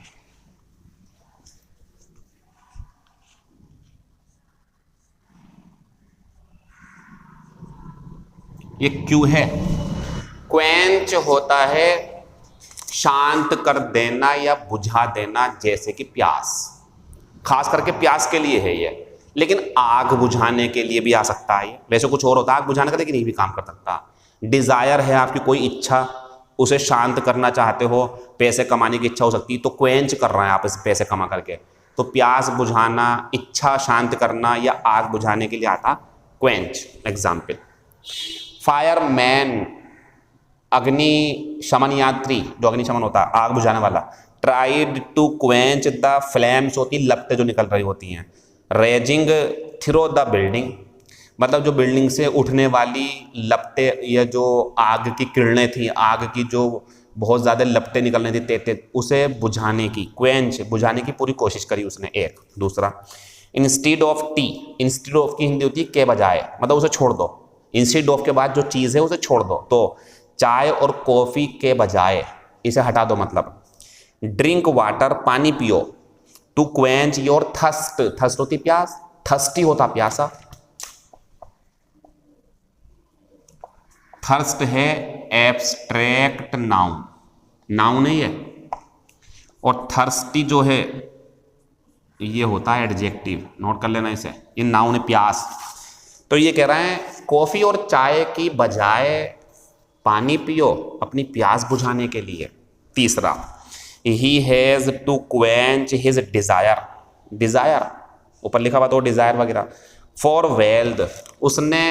ये क्यों है? क्वेंच होता है शांत कर देना या बुझा देना, जैसे कि प्यास, खास करके प्यास के लिए है ये, लेकिन आग बुझाने के लिए भी आ सकता है। वैसे कुछ और होता है आग बुझाने का, लेकिन ये भी काम कर सकता। डिजायर है आपकी कोई इच्छा, उसे शांत करना चाहते हो, पैसे कमाने की इच्छा हो सकती है, तो क्वेंच कर रहे हैं आप इस पैसे कमा करके, तो प्यास बुझाना, इच्छा शांत करना या आग बुझाने के लिए आता क्वेंच। एग्जाम्पल, फायरमैन, अग्नि शमन यात्री, जो अग्निशमन होता है आग बुझाने वाला, tried to quench the flames, होती लपटें जो निकल रही होती हैं। रेजिंग थ्रो द बिल्डिंग, मतलब जो बिल्डिंग से उठने वाली लपटें या जो आग की किरणें थी, आग की जो बहुत ज़्यादा लपटें निकल रही थी तेज, उसे बुझाने की, क्वेंच बुझाने की पूरी कोशिश करी उसने, एक। दूसरा, instead of T, instead of की हिंदी होती है के बजाय, मतलब उसे छोड़ दो, इंस्टीड ऑफ के बाद जो चीज़ है उसे छोड़ दो, तो चाय और कॉफ़ी के बजाय इसे हटा दो, मतलब। ड्रिंक वाटर, पानी पियो, to quench your thirst, thirst होती प्यास, थर्स्टी होता प्यासा, थर्स्ट है एब्स्ट्रैक्ट नाउन, नाउन है ये, और थर्स्टी जो है ये होता है एडजेक्टिव, नोट कर लेना इसे, ये नाउन है प्यास। तो ये कह रहे हैं कॉफी और चाय की बजाय पानी पियो अपनी प्यास बुझाने के लिए। तीसरा, he has to quench his desire, desire ऊपर लिखा हुआ तो डिजायर वगैरह, फॉर वेल्थ, उसने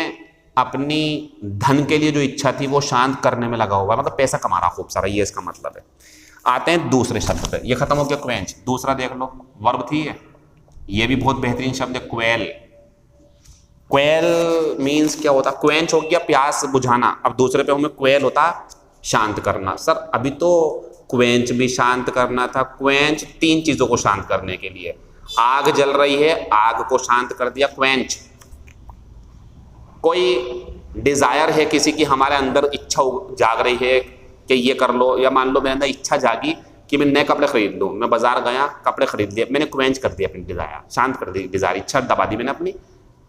अपनी धन के लिए जो इच्छा थी वो शांत करने में लगा हुआ है, मतलब पैसा कमा रहा खूब सारा, ये इसका मतलब है। आते हैं दूसरे शब्द पे, ये खत्म हो गया क्वेंच। दूसरा देख लो, वर्ब थी ये भी बहुत बेहतरीन शब्द है, क्वेल। क्वेल मीन्स क्या होता, क्वेंच हो गया प्यास बुझाना, अब दूसरे पे हमें क्वेल होता शांत करना। सर अभी तो क्वेंच भी शांत करना था, क्वेंच 3 चीजों को शांत करने के लिए, आग जल रही है आग को शांत कर दिया क्वेंच, कोई डिजायर है किसी की, हमारे अंदर इच्छा जाग रही है कि ये कर लो, या मान लो मेरे अंदर इच्छा जागी कि मैं नए कपड़े खरीद लूँ, मैं बाजार गया कपड़े खरीद लिए, मैंने क्वेंच कर दिया अपनी डिजायर, शांत कर दी डिजायर, इच्छा दबा दी मैंने अपनी,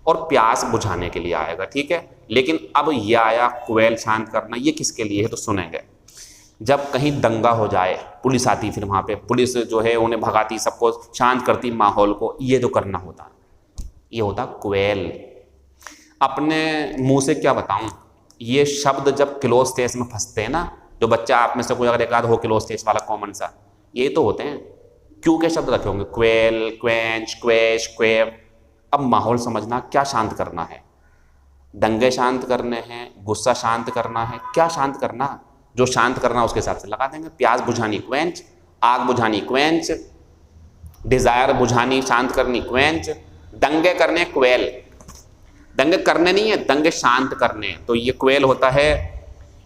और प्यास बुझाने के लिए आएगा, ठीक है। लेकिन अब ये आया क्वेल शांत करना, ये किसके लिए है तो सुनेंगे। जब कहीं दंगा हो जाए, पुलिस आती, फिर वहां पे पुलिस जो है उन्हें भगाती, सबको शांत करती माहौल को, ये जो करना होता ये होता क्वेल। अपने मुंह से क्या बताऊं, ये शब्द जब क्लोज स्टेज में फंसते हैं ना, जो बच्चा आप में से कोई अगर एक आध हो क्लोज स्टेज वाला कॉमन सा, ये तो होते हैं क्यों के शब्द रखे होंगे, क्वेल, क्वेंच, क्वेश, क्वेव। अब माहौल समझना, क्या शांत करना है, दंगे शांत करने हैं, गुस्सा शांत करना है, क्या शांत करना, जो शांत करना उसके हिसाब से लगा देंगे। प्यास बुझानी क्वेंच, आग बुझानी क्वेंच, डिजायर बुझानी शांत करनी क्वेंच, दंगे करने क्वेल। दंगे करने नहीं है, दंगे शांत करने, तो ये क्वेल होता है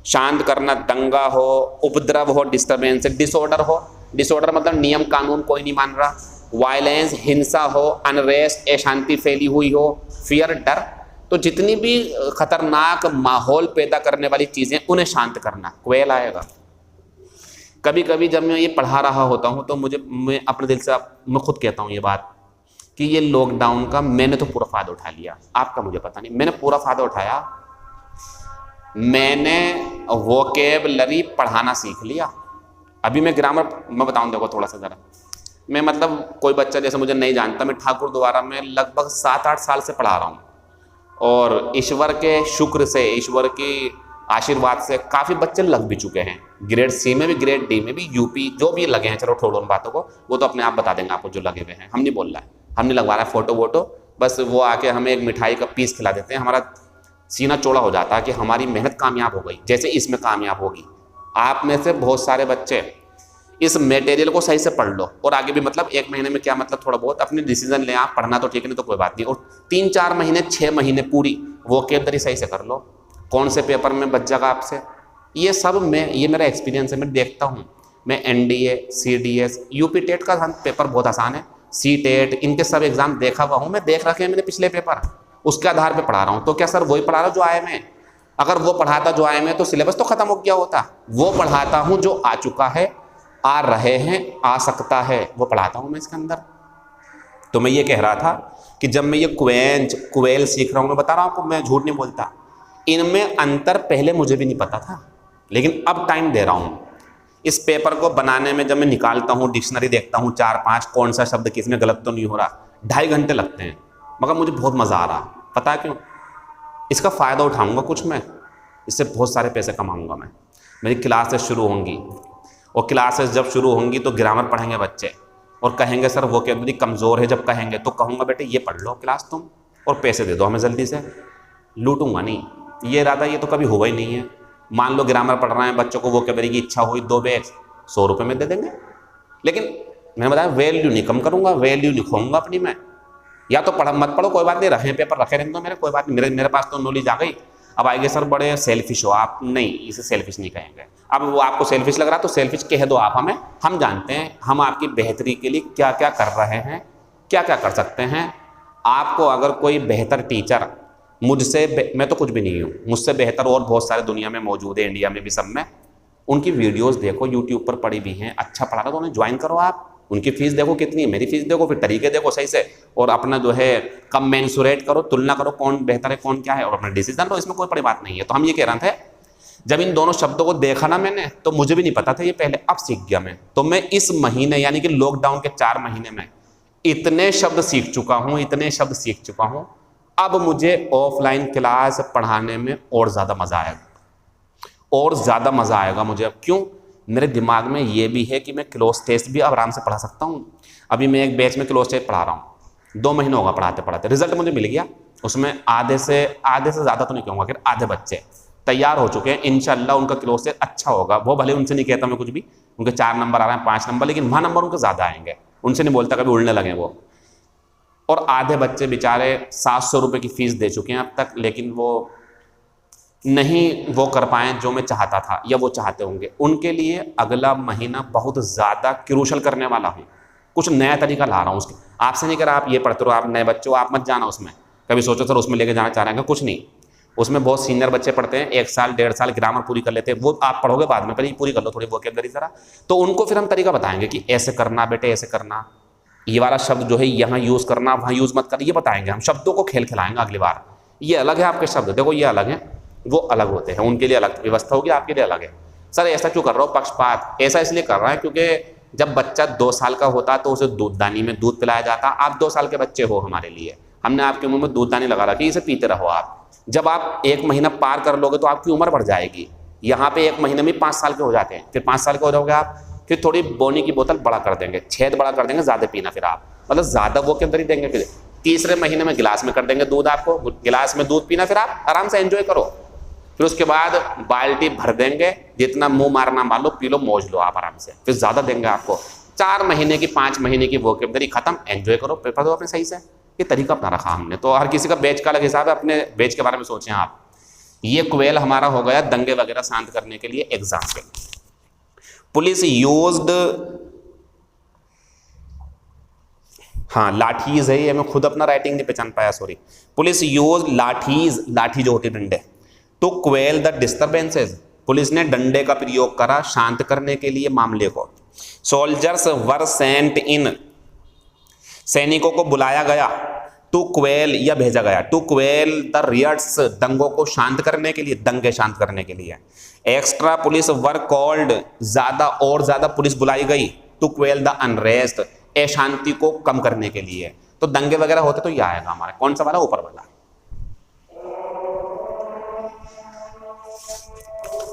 शांत करना। दंगा हो, उपद्रव हो, डिस्टर्बेंस, डिसऑर्डर हो, डिसऑर्डर मतलब नियम कानून कोई नहीं मान रहा, वायलेंस हिंसा हो, अनरेस्ट अशांति फैली हुई हो, फियर डर, तो जितनी भी खतरनाक माहौल पैदा करने वाली चीजें उन्हें शांत करना क्वेल आएगा। कभी कभी जब मैं ये पढ़ा रहा होता हूँ तो मैं अपने दिल से मैं खुद कहता हूँ ये बात कि ये लॉकडाउन का मैंने तो पूरा फायदा उठा लिया, आपका मुझे पता नहीं, मैंने पूरा फायदा उठाया। मैंने वोकेबलरी पढ़ाना सीख लिया। अभी मैं ग्रामर मैं बताऊं, देखो थोड़ा सा ज़रा, मैं मतलब कोई बच्चा जैसे मुझे नहीं जानता, मैं ठाकुर द्वारा में लगभग 7-8 साल से पढ़ा रहा हूँ, और ईश्वर के शुक्र से, ईश्वर की आशीर्वाद से काफ़ी बच्चे लग भी चुके हैं, ग्रेड सी में भी ग्रेड डी में भी, यूपी जो भी लगे हैं, चलो छोड़ो उन बातों को, वो तो अपने आप बता देंगे आपको जो लगे हुए हैं, हम नहीं बोल रहा है, हम नहीं लगवा रहा है फोटो वोटो, बस वो आके हमें एक मिठाई का पीस खिला देते हैं, हमारा सीना चौड़ा हो जाता है कि हमारी मेहनत कामयाब हो गई, जैसे इसमें कामयाब होगी। आप में से बहुत सारे बच्चे इस मटेरियल को सही से पढ़ लो, और आगे भी मतलब 1 महीने में क्या मतलब थोड़ा बहुत अपने डिसीजन लें, आप पढ़ना तो ठीक है, नहीं तो कोई बात नहीं, और 3-4 महीने 6 महीने पूरी वोकेबलरी सही से कर लो, कौन से पेपर में बच जाएगा आपसे, ये सब ये मेरा एक्सपीरियंस है, मैं देखता हूँ। मैं NDA, CDS, यूपी टेट का पेपर बहुत आसान है, सी टेट, इनके सब एग्जाम देखा हुआ हूँ मैं, देख रखे हैं मैंने पिछले पेपर, उसके आधार पर पढ़ा रहा हूँ। तो क्या सर वही पढ़ा रहा हूँ जो आए में? अगर वो पढ़ाता जो आए में तो सिलेबस तो खत्म हो गया होता। वो पढ़ाता हूँ जो आ चुका है, आ रहे हैं, आ सकता है, वो पढ़ाता हूँ मैं इसके अंदर। तो मैं ये कह रहा था कि जब मैं ये क्वेंच क्वेल सीख रहा हूँ, मैं बता रहा हूँ आपको, मैं झूठ नहीं बोलता, इनमें अंतर पहले मुझे भी नहीं पता था, लेकिन अब टाइम दे रहा हूँ इस पेपर को बनाने में। जब मैं निकालता हूँ, डिक्शनरी देखता हूँ 4-5, कौन सा शब्द किस में गलत तो नहीं हो रहा, 2.5 घंटे लगते हैं, मगर मुझे बहुत मज़ा आ रहा। पता है क्यों? इसका फ़ायदा उठाऊँगा कुछ मैं, इससे बहुत सारे पैसे कमाऊँगा मैं। मेरी क्लासेस शुरू होंगी, और क्लासेस जब शुरू होंगी तो ग्रामर पढ़ेंगे बच्चे, और कहेंगे सर वोकेबलरी कमज़ोर है, जब कहेंगे तो कहूँगा बेटे ये पढ़ लो क्लास तुम, और पैसे दे दो हमें जल्दी से। लूटूंगा नहीं, ये इरादा ये तो कभी हुआ ही नहीं है। मान लो ग्रामर पढ़ रहे हैं बच्चों को, वोकेबलरी की इच्छा हुई 2 बैच 100 रुपये में दे देंगे, लेकिन मैंने बताया वैल्यू नहीं कम करूँगा, वैल्यू नहीं खोऊंगा अपनी मैं। या तो पढ़ मत पढ़ो कोई बात नहीं, रहे पेपर रखे रहने दो मेरे, कोई बात नहीं, मेरे पास तो नॉलेज आ गई। अब आएंगे सर बड़े सेल्फिश हो आप, नहीं इसे सेल्फिश नहीं कहेंगे। अब वो आपको सेल्फिश लग रहा तो सेल्फिश कह दो आप हमें, हम जानते हैं हम आपकी बेहतरी के लिए क्या क्या कर रहे हैं, क्या क्या कर सकते हैं। आपको अगर कोई बेहतर टीचर मुझसे, मैं तो कुछ भी नहीं हूँ, मुझसे बेहतर और बहुत सारे दुनिया में मौजूद है, इंडिया में भी, सब में, उनकी वीडियोस देखो, यूट्यूब पर पड़ी भी हैं, अच्छा पढ़ा रहा तो उन्हें ज्वाइन करो आप, उनकी फीस देखो कितनी है, मेरी फीस देखो, फिर तरीके देखो सही से, और अपना जो है कम मेंसुरेट करो, तुलना करो कौन बेहतर है कौन क्या है, और अपना डिसीजन लो, इसमें कोई बड़ी बात नहीं है। तो हम ये कह रहे थे, जब इन दोनों शब्दों को देखा ना मैंने, तो मुझे भी नहीं पता था ये पहले, अब सीख गया मैं। तो मैं इस महीने यानी कि लॉकडाउन के 4 महीने में इतने शब्द सीख चुका हूँ, इतने शब्द सीख चुका हूँ, अब मुझे ऑफलाइन क्लास पढ़ाने में और ज़्यादा मज़ा आएगा, और ज़्यादा मज़ा आएगा मुझे। अब क्यों? मेरे दिमाग में ये भी है कि मैं क्लोज टेस्ट भी अब आराम से पढ़ा सकता हूँ। अभी मैं एक बैच में क्लोज टेस्ट पढ़ा रहा हूँ, 2 महीने होगा पढ़ाते पढ़ाते, रिजल्ट मुझे मिल गया। उसमें आधे से ज़्यादा तो नहीं कहूँगा, फिर आधे बच्चे तैयार हो चुके हैं। इंशाल्लाह उनका क्लोज टेस्ट अच्छा होगा। वो भले उनसे नहीं कहता मैं कुछ भी, उनके 4 नंबर आ रहे हैं, 5 नंबर, लेकिन वहाँ नंबर उनके ज़्यादा आएंगे। उनसे नहीं बोलता कभी उड़ने लगे वो। और आधे बच्चे बेचारे 700 रुपये की फीस दे चुके हैं अब तक, लेकिन वो नहीं वो कर पाए जो मैं चाहता था या वो चाहते होंगे। उनके लिए अगला महीना बहुत ज़्यादा क्रूशल करने वाला हूँ। कुछ नया तरीका ला रहा हूँ उसके। आपसे नहीं करा आप ये पढ़ते रहो, आप नए बच्चे हो, आप मत जाना उसमें। कभी सोचो सर उसमें लेके जाना चाह रहे हैं, कुछ नहीं। उसमें बहुत सीनियर बच्चे पढ़ते हैं, 1 साल 1.5 साल ग्रामर पूरी कर लेते हैं। वो आप पढ़ोगे बाद में, पहले पूरी कर लो थोड़ी वोकैबुलरी ज़रा। तो उनको फिर हम तरीका बताएंगे कि ऐसे करना बेटे, ऐसे करना, ये वाला शब्द जो है यहाँ यूज़ करना, वहाँ यूज़ मत करना, ये बताएंगे हम। शब्दों को खेल खिलाएंगे अगली बार। ये अलग है आपके शब्द, देखो ये अलग है, वो अलग होते हैं, उनके लिए अलग व्यवस्था होगी, आपके लिए अलग है। सर ऐसा क्यों कर रहा हो? पक्षपात ऐसा इसलिए कर रहा है क्योंकि जब बच्चा 2 साल का होता तो उसे दूधदानी में दूध पिलाया जाता। आप 2 साल के बच्चे हो हमारे लिए, हमने आपके मुंह में दूधदानी लगा रखी, इसे पीते रहो आप। जब आप 1 महीना पार कर लोगे तो आपकी उम्र बढ़ जाएगी। यहाँ पे 1 महीने में 5 साल के हो जाते हैं, फिर 5 साल के हो जाओगे आप, फिर थोड़ी बोनी की बोतल बड़ा कर देंगे, छेद बड़ा कर देंगे, ज़्यादा पीना फिर आप, मतलब ज़्यादा वो के अंदर ही देंगे। फिर 3रे महीने में गिलास में कर देंगे दूध आपको, गिलास में दूध पीना, फिर आप आराम से एंजॉय करो। फिर उसके बाद बाल्टी भर देंगे, जितना मुंह मारना मार लो, पी लो, मौज लो आप आराम से, फिर ज़्यादा देंगे आपको। 4 महीने की 5 महीने की वोकैबुलरी खत्म, एंजॉय करो, पेपर दो अपने सही से। ये तरीका अपना रखा हमने। तो हर किसी का बैच का अलग हिसाब है, अपने बैच के बारे में सोचें आप। ये क्वेल हमारा हो गया दंगे वगैरह शांत करने के लिए एग्जाम्पल। पुलिस यूज्ड, हाँ लाठीज है ये, मैं खुद अपना राइटिंग नहीं पहचान पाया, सॉरी। पुलिस यूज लाठीज, लाठी जो होती डंडे, to quell the disturbances. Police ने डंडे का प्रयोग करा शांत करने के लिए मामले को। सोल्जर्स वर सेंट इन, सैनिकों को बुलाया गया। टू क्वेल, या भेजा गया, टू क्वेल द रियट्स, दंगों को शांत करने के लिए, दंगे शांत करने के लिए। एक्स्ट्रा पुलिस वर कॉल्ड, ज्यादा और ज्यादा पुलिस बुलाई गई। टू क्वेल द अनरेस्ट, अशांति को कम करने के लिए। तो दंगे वगैरह होते तो ये आएगा हमारा, कौन सा वाला? ऊपर वाला।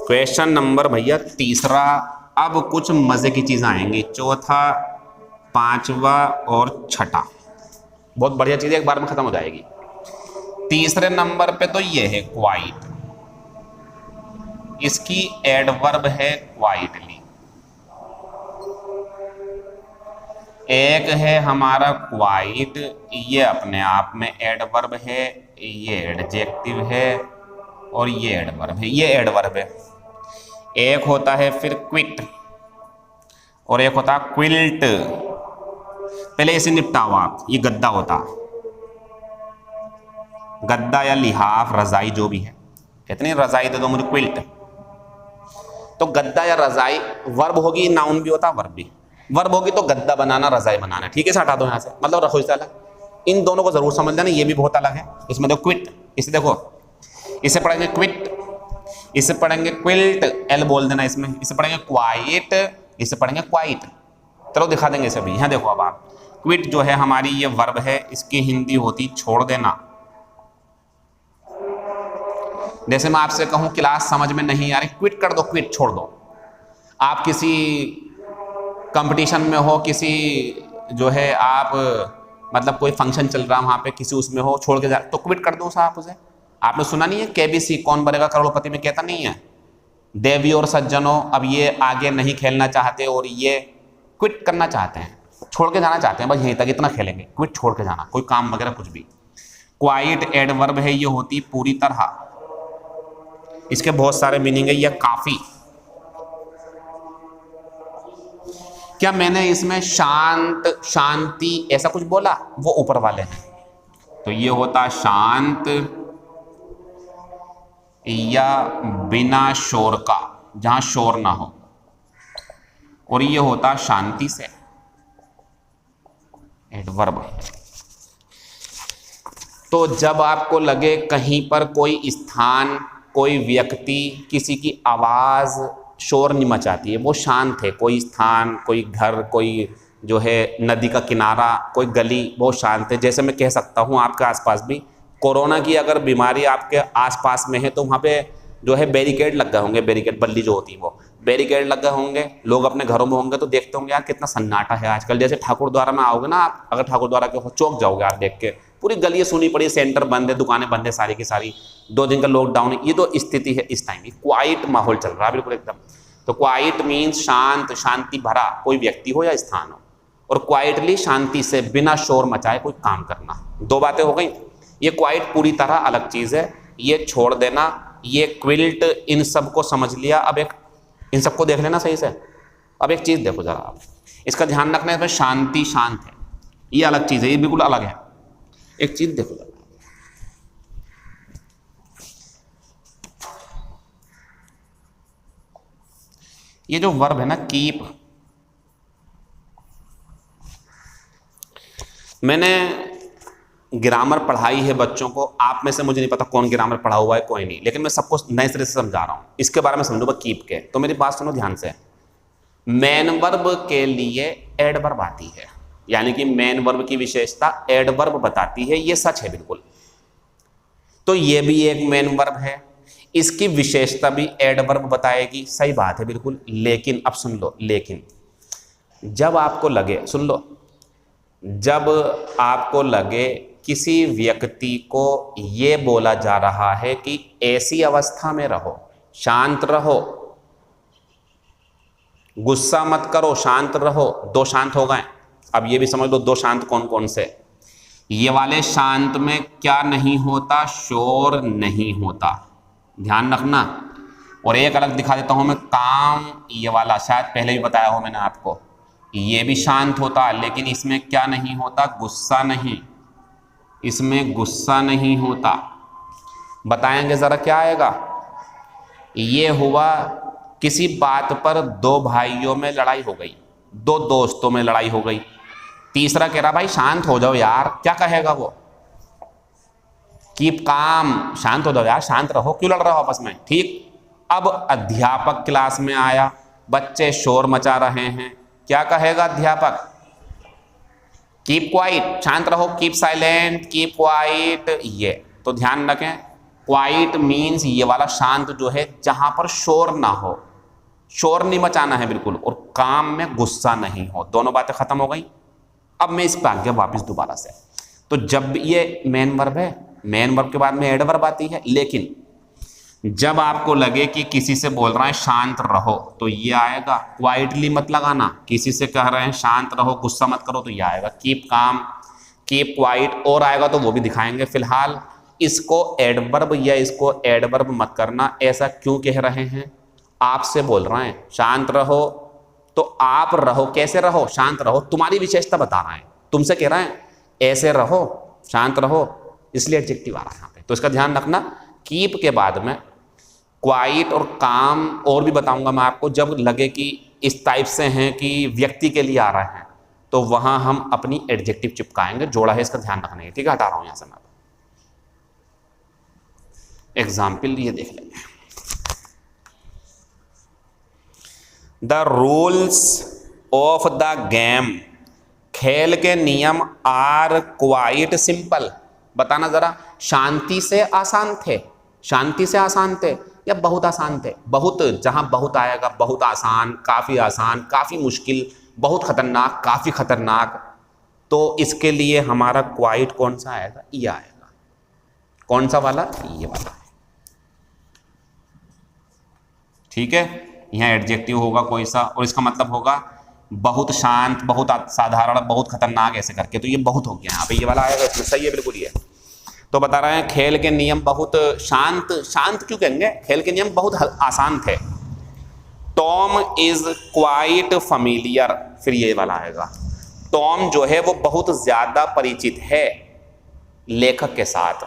क्वेश्चन नंबर भैया 3। अब कुछ मजे की चीजें आएंगी, 4था, 5वां और 6ठा। बहुत बढ़िया चीज एक बार में खत्म हो जाएगी। 3रे नंबर पे तो ये है क्वाइट, इसकी एडवर्ब है क्वाइटली। एक है हमारा क्वाइट, ये अपने आप में एडवर्ब है, ये एडजेक्टिव है और ये एडवर्ब है, ये एडवर्ब है। एक होता है फिर क्विट और एक होता है क्विल्ट। पहले इसे निपटाओ आप। ये गद्दा होता, गद्दा या लिहाफ, रजाई जो भी है, इतनी रजाई दे दो मुझे, क्विल्ट। तो गद्दा या रजाई वर्ब होगी, नाउन भी होता, वर्ब भी। वर्ब होगी तो गद्दा बनाना, रजाई बनाना, ठीक है, इसे हटा दो यहाँ से, मतलब रखो इसे अलग। इन दोनों को जरूर समझ लेना, ये भी बहुत अलग है। इसमें देखो क्विट, इसे देखो, इसे पढ़ेंगे क्विट, इसे पढ़ेंगे क्विल्ट, एल बोल देना इसमें। इसे पढ़ेंगे क्वाइट, इसे पढ़ेंगे क्वाइट। चलो दिखा देंगे इसे भी। यहाँ देखो अब आप, क्विट जो है हमारी ये वर्ब है, इसकी हिंदी होती छोड़ देना। जैसे मैं आपसे कहूं क्लास समझ में नहीं आ रही, क्विट कर दो, क्विट छोड़ दो। आप किसी कंपटीशन में हो, किसी जो है आप मतलब कोई फंक्शन चल रहा है वहां पे, किसी उसमें हो, छोड़ के जा, तो क्विट कर दो आप उसे। आपने सुना नहीं है केबीसी, कौन बनेगा करोड़पति में, कहता नहीं है, देवी और सज्जनों अब ये आगे नहीं खेलना चाहते और ये क्विट करना चाहते हैं, छोड़ के जाना चाहते हैं, बस यहीं तक इतना खेलेंगे, क्विट छोड़ के जाना, कोई काम वगैरह कुछ भी। क्वाइट एडवर्ब है, ये होती पूरी तरह, इसके बहुत सारे मीनिंग है। ये काफी, क्या मैंने इसमें शांत, शांति ऐसा कुछ बोला? वो ऊपर वाले हैं। तो ये होता शांत या बिना शोर का, जहां शोर ना हो, और ये होता शांति से, एडवर्ब। तो जब आपको लगे कहीं पर कोई स्थान, कोई व्यक्ति, किसी की आवाज शोर नहीं मचाती है, वो शांत है, कोई स्थान, कोई घर, कोई जो है नदी का किनारा, कोई गली, बहुत शांत है। जैसे मैं कह सकता हूँ आपके आसपास भी कोरोना की अगर बीमारी आपके आसपास में है तो वहाँ पे जो है बैरिकेड लग गए होंगे, बैरिकेड बल्ली जो होती है वो बैरिकेड लग गए होंगे, लोग अपने घरों में होंगे तो देखते होंगे यार कितना सन्नाटा है आजकल। जैसे ठाकुर द्वारा में आओगे ना आप, अगर ठाकुर द्वारा के हो चौक जाओगे आप, देख के पूरी गलियां सुनी पड़ी, सेंटर बंद है, दुकानें बंद है सारी की सारी, 2 दिन का लॉकडाउन है। ये तो स्थिति है इस टाइम, क्वाइट माहौल चल रहा है बिल्कुल एकदम। तो क्वाइट मीन्स शांत, शांति भरा कोई व्यक्ति हो या स्थान हो, और क्वाइटली शांति से बिना शोर मचाए कोई काम करना। 2 बातें हो गई। ये क्वाइट पूरी तरह अलग चीज़ है, ये छोड़ देना। ये क्विल्ट इन सब को समझ लिया, अब एक इन सबको देख लेना सही से। अब एक चीज़ देखो जरा आप, इसका ध्यान रखना है, इसमें शांति शांत है, ये अलग चीज़ है, ये बिल्कुल अलग है। एक चीज़ देखो जरा, ये जो वर्ब है ना कीप, मैंने ग्रामर पढ़ाई है बच्चों को, आप में से मुझे नहीं पता कौन ग्रामर पढ़ा हुआ है, कोई नहीं, लेकिन मैं सबको नए सिरे से समझा रहा हूं, इसके बारे में समझूंगा कीप के। तो मेरी बात सुनो ध्यान से। मेन वर्ब के लिए एडवर्ब आती है, यानी कि मेन वर्ब की विशेषता एडवर्ब बताती है, ये सच है बिल्कुल। तो ये भी एक मेन वर्ब है, इसकी विशेषता भी एडवर्ब बताएगी, सही बात है बिल्कुल। लेकिन अब सुन लो, लेकिन जब आपको लगे, सुन लो, जब आपको लगे किसी व्यक्ति को ये बोला जा रहा है कि ऐसी अवस्था में रहो, शांत रहो, गुस्सा मत करो, शांत रहो, 2 शांत हो गए। अब ये भी समझ लो 2 शांत कौन कौन से। ये वाले शांत में क्या नहीं होता, शोर नहीं होता, ध्यान रखना। और एक अलग दिखा देता हूं मैं, काम, ये वाला शायद पहले भी बताया हो मैंने आपको, ये भी शांत होता, लेकिन इसमें क्या नहीं होता, गुस्सा नहीं, इसमें गुस्सा नहीं होता। बताएंगे जरा क्या आएगा। ये हुआ किसी बात पर 2 भाइयों में लड़ाई हो गई, 2 दोस्तों में लड़ाई हो गई, तीसरा कह रहा भाई शांत हो जाओ यार, क्या कहेगा वो, कीप काम, शांत हो जाओ यार, शांत रहो, क्यों लड़ रहे हो आपस में, ठीक। अब अध्यापक क्लास में आया, बच्चे शोर मचा रहे हैं, क्या कहेगा अध्यापक, कीप क्वाइट, शांत रहो, कीप साइलेंट, कीप क्वाइट। ये तो ध्यान रखें, क्वाइट मीन्स ये वाला शांत जो है जहां पर शोर ना हो, शोर नहीं मचाना है बिल्कुल, और काम में गुस्सा नहीं हो, दोनों बातें खत्म हो गई। अब मैं इस पर आ गया वापिस दोबारा से। तो जब ये मेन वर्ब है, मेन वर्ब के बाद में एडवर्ब आती है, लेकिन जब आपको लगे कि किसी से बोल रहा है शांत रहो तो ये आएगा, क्वाइटली मत लगाना, किसी से कह रहे हैं शांत रहो, गुस्सा मत करो, तो ये आएगा कीप काम, कीप क्वाइट। और आएगा तो वो भी दिखाएंगे। फिलहाल इसको एडवर्ब या इसको एडवर्ब मत करना। ऐसा क्यों कह रहे हैं, आपसे बोल रहे हैं शांत रहो, तो आप रहो, कैसे रहो, शांत रहो, तुम्हारी विशेषता बता रहा है, तुमसे कह रहा है ऐसे रहो, शांत रहो, इसलिए एडजेक्टिव आ रहा है यहाँ पे। तो इसका ध्यान रखना, कीप के बाद में क्वाइट और काम, और भी बताऊंगा मैं आपको, जब लगे कि इस टाइप से हैं कि व्यक्ति के लिए आ रहे हैं, तो वहां हम अपनी एडजेक्टिव चिपकाएंगे, जोड़ा है, इसका ध्यान रखना है, ठीक है। हटा रहा हूं यहां से मैं एग्जाम्पल, ये देख लेंगे। The rules of the game, खेल के नियम आर क्वाइट सिंपल। बताना जरा, शांति से आसान थे, शांति से आसान थे या बहुत आसान थे। बहुत, जहां बहुत आएगा, बहुत आसान, काफी मुश्किल, बहुत खतरनाक, काफी खतरनाक, तो इसके लिए हमारा क्वाइट कौन सा आएगा, ये आएगा। कौन सा वाला, ये वाला है, ठीक है। यहाँ एडजेक्टिव होगा कोई सा, और इसका मतलब होगा बहुत शांत, बहुत साधारण, बहुत खतरनाक, ऐसे करके। तो ये बहुत हो गया यहाँ पे, ये वाला आएगा इसमें, सही है बिल्कुल ये। तो बता रहे हैं खेल के नियम बहुत शांत, शांत क्यों कहेंगे, खेल के नियम बहुत आसान थे। टॉम इज क्वाइट फैमिलियर, फिर ये वाला आएगा, टॉम जो है वो बहुत ज्यादा परिचित है लेखक के साथ।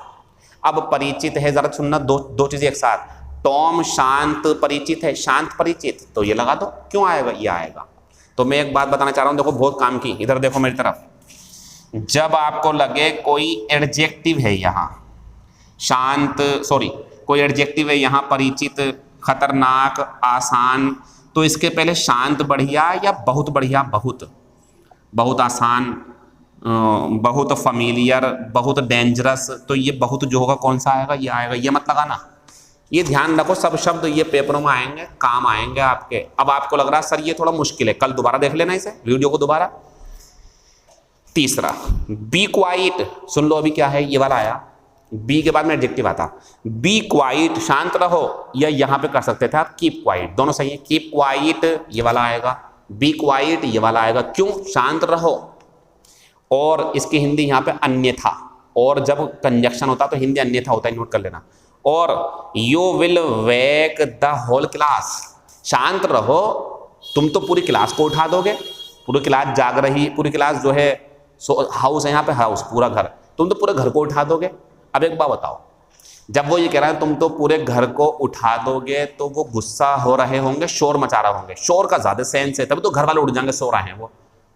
अब परिचित है, जरा सुनना, दो चीजें एक साथ, टॉम शांत परिचित है, शांत परिचित, तो ये लगा दो, क्यों आएगा, ये आएगा। तो मैं एक बात बताना चाह रहा हूं, देखो बहुत काम की, इधर देखो मेरी तरफ। जब आपको लगे कोई एडजेक्टिव है यहाँ शांत, सॉरी कोई एडजेक्टिव है यहाँ परिचित, खतरनाक, आसान, तो इसके पहले शांत बढ़िया या बहुत बढ़िया, बहुत, बहुत आसान, बहुत फैमिलियर, बहुत डेंजरस, तो ये बहुत जो होगा कौन सा आएगा, ये आएगा, ये मत लगाना। ये ध्यान रखो, सब शब्द ये पेपरों में आएंगे, काम आएंगे आपके। अब आपको लग रहा है सर ये थोड़ा मुश्किल है, कल दोबारा देख लेना इसे, वीडियो को दोबारा। तीसरा, बी क्वाइट, सुन लो अभी क्या है, ये वाला आया, बी के बाद में एडजेक्टिव आता, बी क्वाइट शांत रहो, या यहां पे कर सकते थे आप कीप क्वाइट, दोनों सही है। कीप क्वाइट ये वाला आएगा, बी क्वाइट ये वाला आएगा, क्यों, शांत रहो। और इसकी हिंदी यहाँ पे अन्यथा, और जब कंजक्शन होता तो हिंदी अन्यथा होता है, नोट कर लेना। और you will wake the whole class, शांत रहो, तुम तो पूरी क्लास को उठा दोगे, पूरी क्लास जाग रही, पूरी क्लास जो है हाउस है यहाँ पे, हाउस पूरा घर, तुम तो पूरे घर को उठा दोगे। अब एक बात बताओ, जब वो ये कह रहा है तुम तो पूरे घर को उठा दोगे, तो वो गुस्सा हो रहे होंगे, शोर मचा रहे होंगे, शोर का ज्यादा सेंस है, तभी तो घर वाले उठ जाएंगे, सो रहे हैं वो,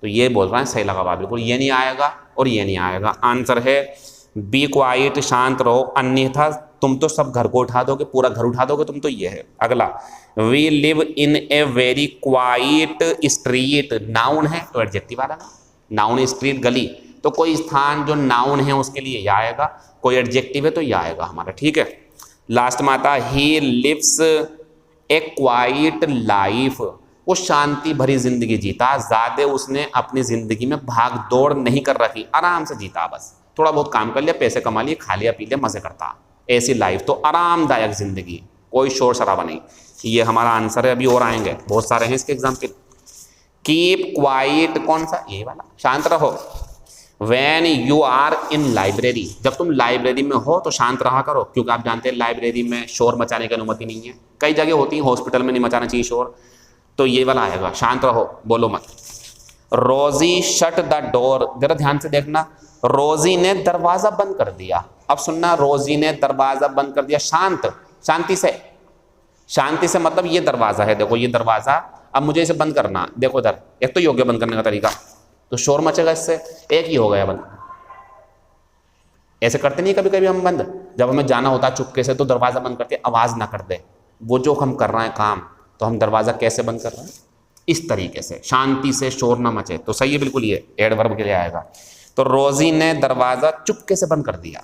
तो ये बोल रहे हैं सही लगा बात, बिल्कुल ये नहीं आएगा और ये नहीं आएगा। आंसर है बी क्वाइट, शांत रहो, अन्यथा तुम तो सब घर को उठा दोगे, पूरा घर उठा दोगे तुम तो, ये है। अगला, we live in a very quiet street, noun है तो एडजेक्टिव आएगा, नाउन स्ट्रीट गली, तो कोई स्थान जो नाउन है उसके लिए यह आएगा, कोई एडजेक्टिव है तो यह आएगा हमारा, ठीक है। लास्ट में आता, he lives a quiet life, वो शांति भरी जिंदगी जीता, ज्यादा उसने अपनी जिंदगी में भाग दौड़ नहीं कर रखी, आराम से जीता, बस थोड़ा बहुत काम कर लिया, पैसे कमा लिए, खा लिया पी लिया, मजे करता, ऐसी लाइफ, तो आरामदायक जिंदगी, कोई शोर शराबा नहीं। ये हमारा आंसर है। अभी और आएंगे, बहुत सारे हैं इसके एग्जाम्पल। कीप क्वाइट कौन सा, ये वाला, शांत रहो। When you are in library, जब तुम लाइब्रेरी में हो तो शांत रहा करो, क्योंकि आप जानते हैं लाइब्रेरी में शोर मचाने की अनुमति नहीं है, कई जगह होती है, हॉस्पिटल में नहीं मचाना चाहिए शोर, तो ये वाला आएगा, शांत रहो, बोलो मत। रोजी शट द डोर, जरा ध्यान से देखना, रोजी ने दरवाजा बंद कर दिया। अब सुनना, रोजी ने दरवाजा बंद कर दिया, शांत, शांति से, शांति से मतलब ये दरवाजा है, देखो ये दरवाजा, अब मुझे इसे बंद करना, देखो इधर, एक तो योग्य बंद करने का तरीका, तो शोर मचेगा इससे, एक ही हो गया बंद। ऐसे करते नहीं कभी कभी हम बंद, जब हमें जाना होता है चुपके से तो दरवाजा बंद करते, आवाज ना कर दे, वो जो हम कर रहे हैं काम, तो हम दरवाजा कैसे बंद कर रहे हैं, इस तरीके से, शांति से, शोर ना मचे, तो सही है बिल्कुल, ये एडवर्ब के लिए आएगा। तो रोजी ने दरवाजा चुपके से बंद कर दिया।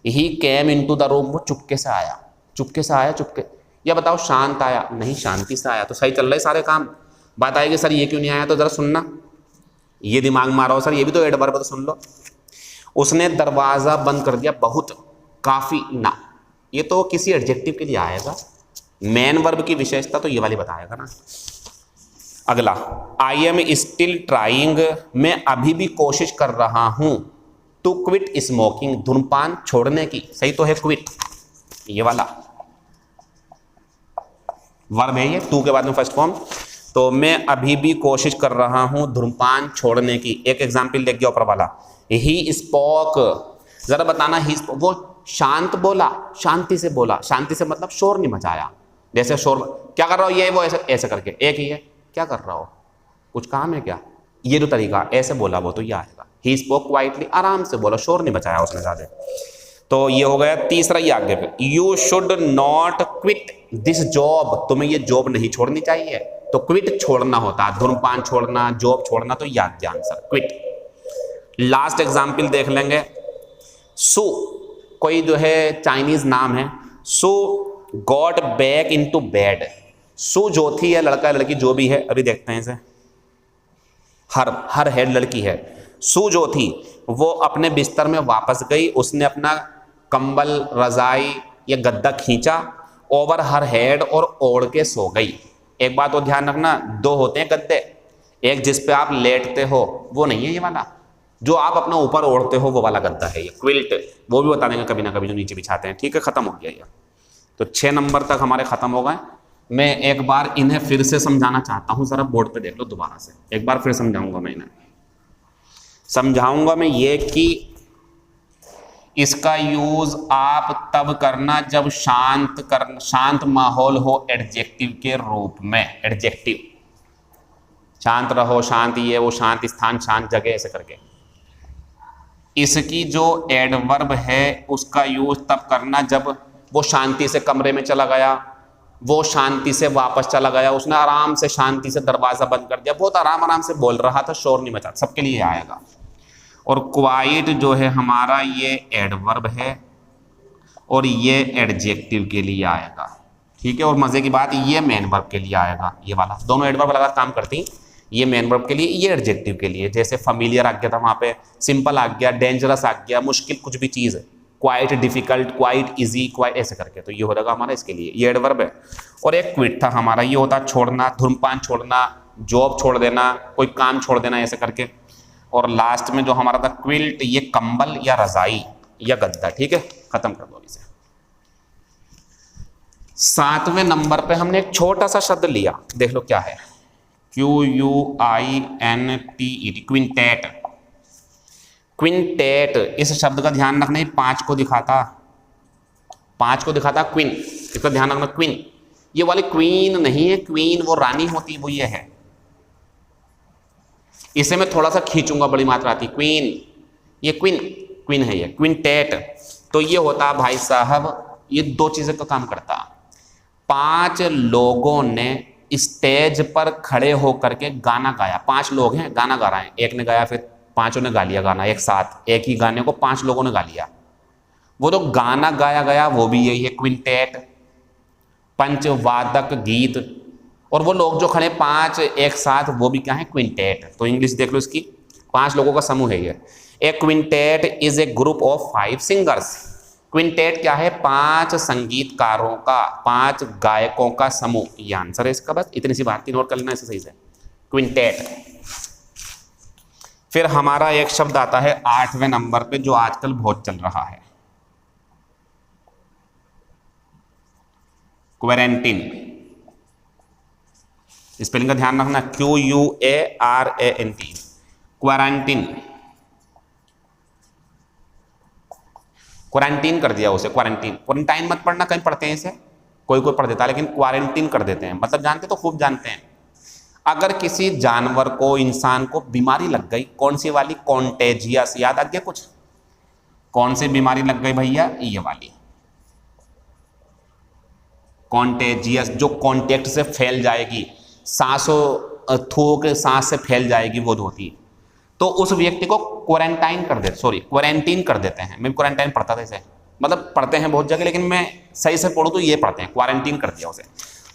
ही केम इनटू द रूम, वो चुपके से आया, चुपके से आया, चुपके, या बताओ शांत आया, नहीं शांति से आया, तो सही चल रहे सारे काम। बात आएगी सर ये क्यों नहीं आया, तो जरा सुनना, ये दिमाग मारो सर, ये भी तो एडवर्ब, तो सुन लो। उसने दरवाजा बंद कर दिया, बहुत, काफी, ना, ये तो किसी एडजेक्टिव के लिए आएगा, मेन वर्ब की विशेषता तो ये वाली बताएगा ना। अगला, आई एम स्टिल ट्राइंग, मैं अभी भी कोशिश कर रहा हूं, टू क्विट स्मोकिंग, धूम्रपान छोड़ने की, सही तो है क्विट, ये वाला वर्ब है ये, टू के बाद में फर्स्ट फॉर्म, तो मैं अभी भी कोशिश कर रहा हूं धूम्रपान छोड़ने की। एक एग्जाम्पल लिख गया ऊपर वाला, ही स्पोक, जरा बताना, ही वो शांत बोला, शांति से बोला, शांति से मतलब शोर नहीं मचाया, जैसे शोर, क्या कर रहा हो, ये वो ऐसे ऐसे करके, एक ही है, क्या कर रहा हो, कुछ काम है क्या, ये जो तरीका, ऐसे बोला वो, तो ये आएगा। ही स्पोक क्वाइटली, आराम से बोला, शोर नहीं बचाया उसने ज्यादा, तो ये हो गया। तीसरा ये आगे पे, you should not quit this job, तुम्हें ये जॉब नहीं छोड़नी चाहिए, तो क्विट छोड़ना होता है, धूम्रपान छोड़ना, जॉब छोड़ना, तो याद ध्यान सर, क्विट। लास्ट एग्जाम्पल देख लेंगे, सु, कोई जो है चाइनीज नाम है, सु गॉट बैक इनटू बेड, सु जो थी है, लड़का लड़की जो भी है, अभी देखते हैं इसे, हर हेड लड़की है, सु जो थी वो अपने बिस्तर में वापस गई, उसने अपना कंबल, रजाई या गद्दा खींचा ओवर हर हेड और ओढ़ के सो गई। एक बात और ध्यान रखना, दो होते हैं गद्दे, एक जिस पे आप लेटते हो वो नहीं है ये वाला, जो आप अपने ऊपर ओढ़ते हो वो वाला गद्दा है ये, क्विल्ट, वो भी बता देंगे कभी ना कभी, जो नीचे बिछाते हैं, ठीक है, खत्म हो गया ये। तो 6 नंबर तक हमारे खत्म हो गए। मैं एक बार इन्हें फिर से समझाना चाहता हूं, जरा बोर्ड पे देख लो दोबारा से, एक बार फिर समझाऊंगा मैं इन्हें, समझाऊंगा मैं ये कि इसका यूज आप तब करना जब शांत माहौल हो एडजेक्टिव के रूप में, एडजेक्टिव, शांत रहो, शांत ये वो, शांत स्थान, शांत जगह, ऐसे करके। इसकी जो एडवर्ब है उसका यूज तब करना जब वो शांति से कमरे में चला गया, वो शांति से वापस चला गया, उसने आराम से शांति से दरवाजा बंद कर दिया, बहुत आराम से बोल रहा था, शोर नहीं मचा, सबके लिए आएगा। और क्वाइट जो है हमारा ये एडवर्ब है और ये एडजेक्टिव के लिए आएगा, ठीक है। और मजे की बात ये मेन वर्ब के लिए आएगा, ये वाला दोनों एडवर्ब अलग काम करती हैं। ये मेन वर्ब के लिए, ये एडजेक्टिव के लिए। जैसे फैमिलियर आ गया था वहां पे, सिंपल आ गया, डेंजरस आ गया, मुश्किल कुछ भी चीज है, quite difficult, quite easy, quite ऐसे करके, तो ये हो जाएगा हमारा इसके लिए, ये एडवर्ब है। और एक क्विट था हमारा, ये होता छोड़ना, धूम्रपान छोड़ना, जॉब छोड़ देना, कोई काम छोड़ देना, ऐसे करके। और लास्ट में जो हमारा था क्विल्ट, ये कंबल या रजाई या गद्दा, ठीक है। खत्म कर दो इसे। 7वें नंबर पे हमने एक छोटा सा शब्द लिया, देख लो क्या है, QUINTET, क्विंटेट। क्विंटेट, इस शब्द का ध्यान रखना, 5 को दिखाता, 5 को दिखाता क्वीन, इसका ध्यान रखना। क्वीन, ये वाली क्वीन नहीं है, क्वीन वो रानी होती, वो ये है। इसे मैं थोड़ा सा खींचूंगा, बड़ी मात्रा आती, क्वीन, ये क्वीन, क्वीन है ये। क्विंटेट तो ये होता भाई साहब, ये 2 चीजें का काम करता। 5 लोगों ने स्टेज पर खड़े होकर के गाना गाया, 5 लोग हैं गाना गा रहे हैं, एक ने गाया, फिर 5 ने गा लिया गाना एक साथ, एक ही गाने को 5 लोगों ने गा लिया, वो तो गाना गाया गया, वो भी यही है क्विंटेट। पंचवादक गीत, और वो लोग जो खड़े 5 एक साथ, वो भी क्या है, क्विंटेट। तो इंग्लिश देख लो इसकी, 5 लोगों का समूह है ये। A quintet is a group of 5 singers. Quintet क्या है, 5 संगीतकारों का, 5 गायकों का समूह, ये आंसर है इसका। बस इतनी सी बात थी, नोट कर लेना इसे सही से, क्विंटेट। फिर हमारा एक शब्द आता है 8वें नंबर पे, जो आजकल बहुत चल रहा है, क्वारंटीन। स्पेलिंग का ध्यान रखना, QUARANT, क्वारंटीन। क्वारंटीन कर दिया उसे, क्वारंटीन, क्वारंटाइन मत पढ़ना, कहीं पढ़ते हैं इसे, कोई कोई पढ़ देता है, लेकिन क्वारंटीन कर देते हैं, मतलब जानते तो खूब जानते हैं। अगर किसी जानवर को, इंसान को बीमारी लग गई, कौन सी वाली, कॉन्टेजियस, याद आ गया कुछ, कौन सी बीमारी लग गई भैया, ये वाली कॉन्टेजियस, जो कॉन्टेक्ट से फैल जाएगी, सांसों थूक सांस से फैल जाएगी, वो जो होती है, तो उस व्यक्ति को क्वारंटाइन कर देते, सॉरी क्वारंटीन कर देते हैं। मैं क्वारंटाइन पढ़ता था इसे, मतलब पढ़ते हैं बहुत जगह, लेकिन मैं सही से पढ़ूँ तो ये पढ़ते हैं, क्वारंटीन कर दिया उसे।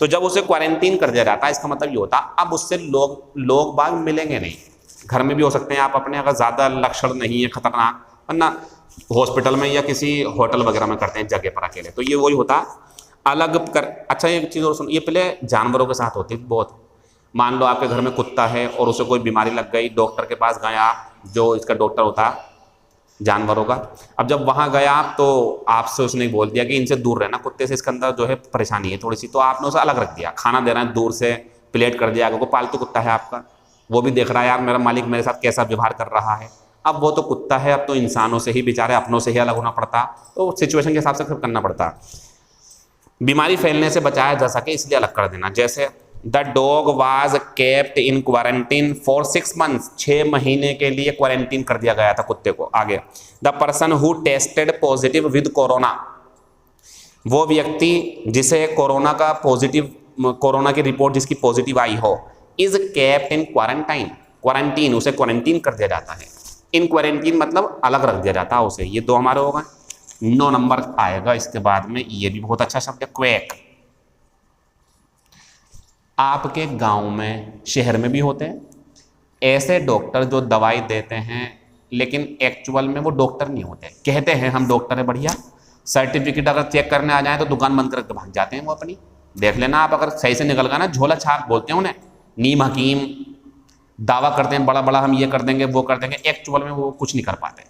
तो जब उसे क्वारंटीन कर दिया जाता है, इसका मतलब ये होता अब उससे लोग बाग मिलेंगे नहीं। घर में भी हो सकते हैं आप अपने, अगर ज़्यादा लक्षण नहीं है खतरनाक, वरना हॉस्पिटल में या किसी होटल वगैरह में करते हैं जगह पर अकेले, तो ये वही होता अलग कर। अच्छा एक चीज़ और सुन, ये पहले जानवरों के साथ होती बहुत। मान लो आपके घर में कुत्ता है और उसे कोई बीमारी लग गई, डॉक्टर के पास गए आप, जो इसका डॉक्टर होता है जानवरों का। अब जब वहाँ गया आप, तो आपसे उसने बोल दिया कि इनसे दूर रहना, कुत्ते से इसके अंदर जो है परेशानी है थोड़ी सी, तो आपने उसे अलग रख दिया, खाना दे रहे हैं दूर से, प्लेट कर दिया, अगर कोई पालतू कुत्ता है आपका, वो भी देख रहा है यार मेरा मालिक मेरे साथ कैसा व्यवहार कर रहा है। अब वो तो कुत्ता है, अब तो इंसानों से ही बेचारे अपनों से ही अलग होना पड़ता, तो सिचुएशन के हिसाब से सब करना पड़ता। बीमारी फैलने से बचाया जा सके इसलिए अलग कर देना। जैसे the dog was kept in quarantine for 6 months, 6 महीने के लिए क्वारंटीन कर दिया गया था कुत्ते को। आगे, the person who tested positive with corona, वो व्यक्ति जिसे कोरोना का पॉजिटिव, कोरोना की रिपोर्ट जिसकी पॉजिटिव आई हो, is kept in quarantine, quarantine, उसे क्वारंटीन कर दिया जाता है। इन क्वारंटीन मतलब अलग रख दिया जाता है उसे। ये 2 हमारे हो गए। 9 नंबर आएगा इसके बाद में, ये भी बहुत अच्छा शब्द है, क्वेक। आपके गांव में, शहर में भी होते हैं ऐसे डॉक्टर जो दवाई देते हैं, लेकिन एक्चुअल में वो डॉक्टर नहीं होते। कहते हैं हम डॉक्टर है बढ़िया, सर्टिफिकेट अगर चेक करने आ जाए तो दुकान बंद करके भाग जाते हैं वो अपनी। देख लेना आप, अगर सही से निकल गया ना, झोला छाप बोलते हैं उन्हें, नीम हकीम, दावा करते हैं बड़ा बड़ा हम ये कर देंगे वो कर देंगे, एक्चुअल में वो कुछ नहीं कर पाते,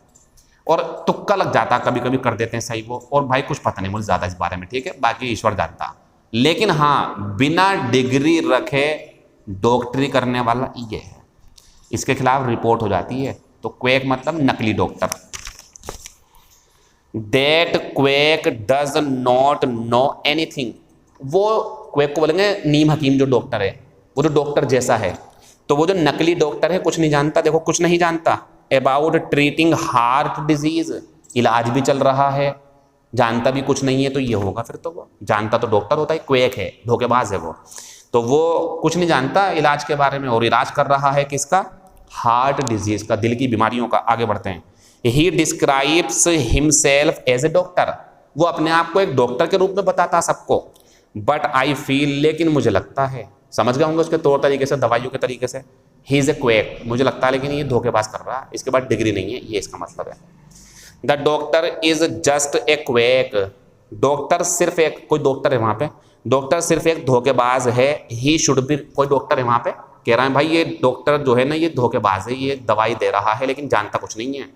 और तुक्का लग जाता, कभी कभी कर देते हैं सही वो। और भाई कुछ पता नहीं मुझे ज़्यादा इस बारे में, ठीक है, बाकी ईश्वर जानता। लेकिन हाँ, बिना डिग्री रखे डॉक्टरी करने वाला ये है, इसके खिलाफ रिपोर्ट हो जाती है। तो क्वेक मतलब नकली doctor. That quake does not know anything, वो क्वेक को बोलेंगे नीम हकीम जो डॉक्टर है, वो जो डॉक्टर जैसा है। तो वो जो नकली डॉक्टर है कुछ नहीं जानता, देखो कुछ नहीं जानता अबाउट ट्रीटिंग हार्ट डिजीज, इलाज भी चल रहा है, जानता भी कुछ नहीं है, तो ये होगा फिर तो वो जानता तो डॉक्टर होता है, क्वेक है, धोखेबाज है वो। तो वो कुछ नहीं जानता इलाज के बारे में, और इलाज कर रहा है किसका, हार्ट डिजीज का, दिल की बीमारियों का। आगे बढ़ते हैं। He describes himself as a doctor, वो अपने आप को एक डॉक्टर के रूप में बताता सबको। बट आई फील, लेकिन मुझे लगता है, समझ गए होंगे उसके तौर तरीके से, दवाइयों के तरीके से। ही इज ए क्वैक, मुझे लगता है लेकिन ये धोखेबाज कर रहा है, इसके बाद डिग्री नहीं है, ये इसका मतलब है। The doctor is just a quack, doctor सिर्फ एक, कोई डॉक्टर है वहां पे, डॉक्टर सिर्फ एक धोखेबाज है। ही शुड बी, कोई डॉक्टर है वहां पे कह रहा है भाई ये डॉक्टर जो है ना ये धोखेबाज है, ये दवाई दे रहा है लेकिन जानता कुछ नहीं है।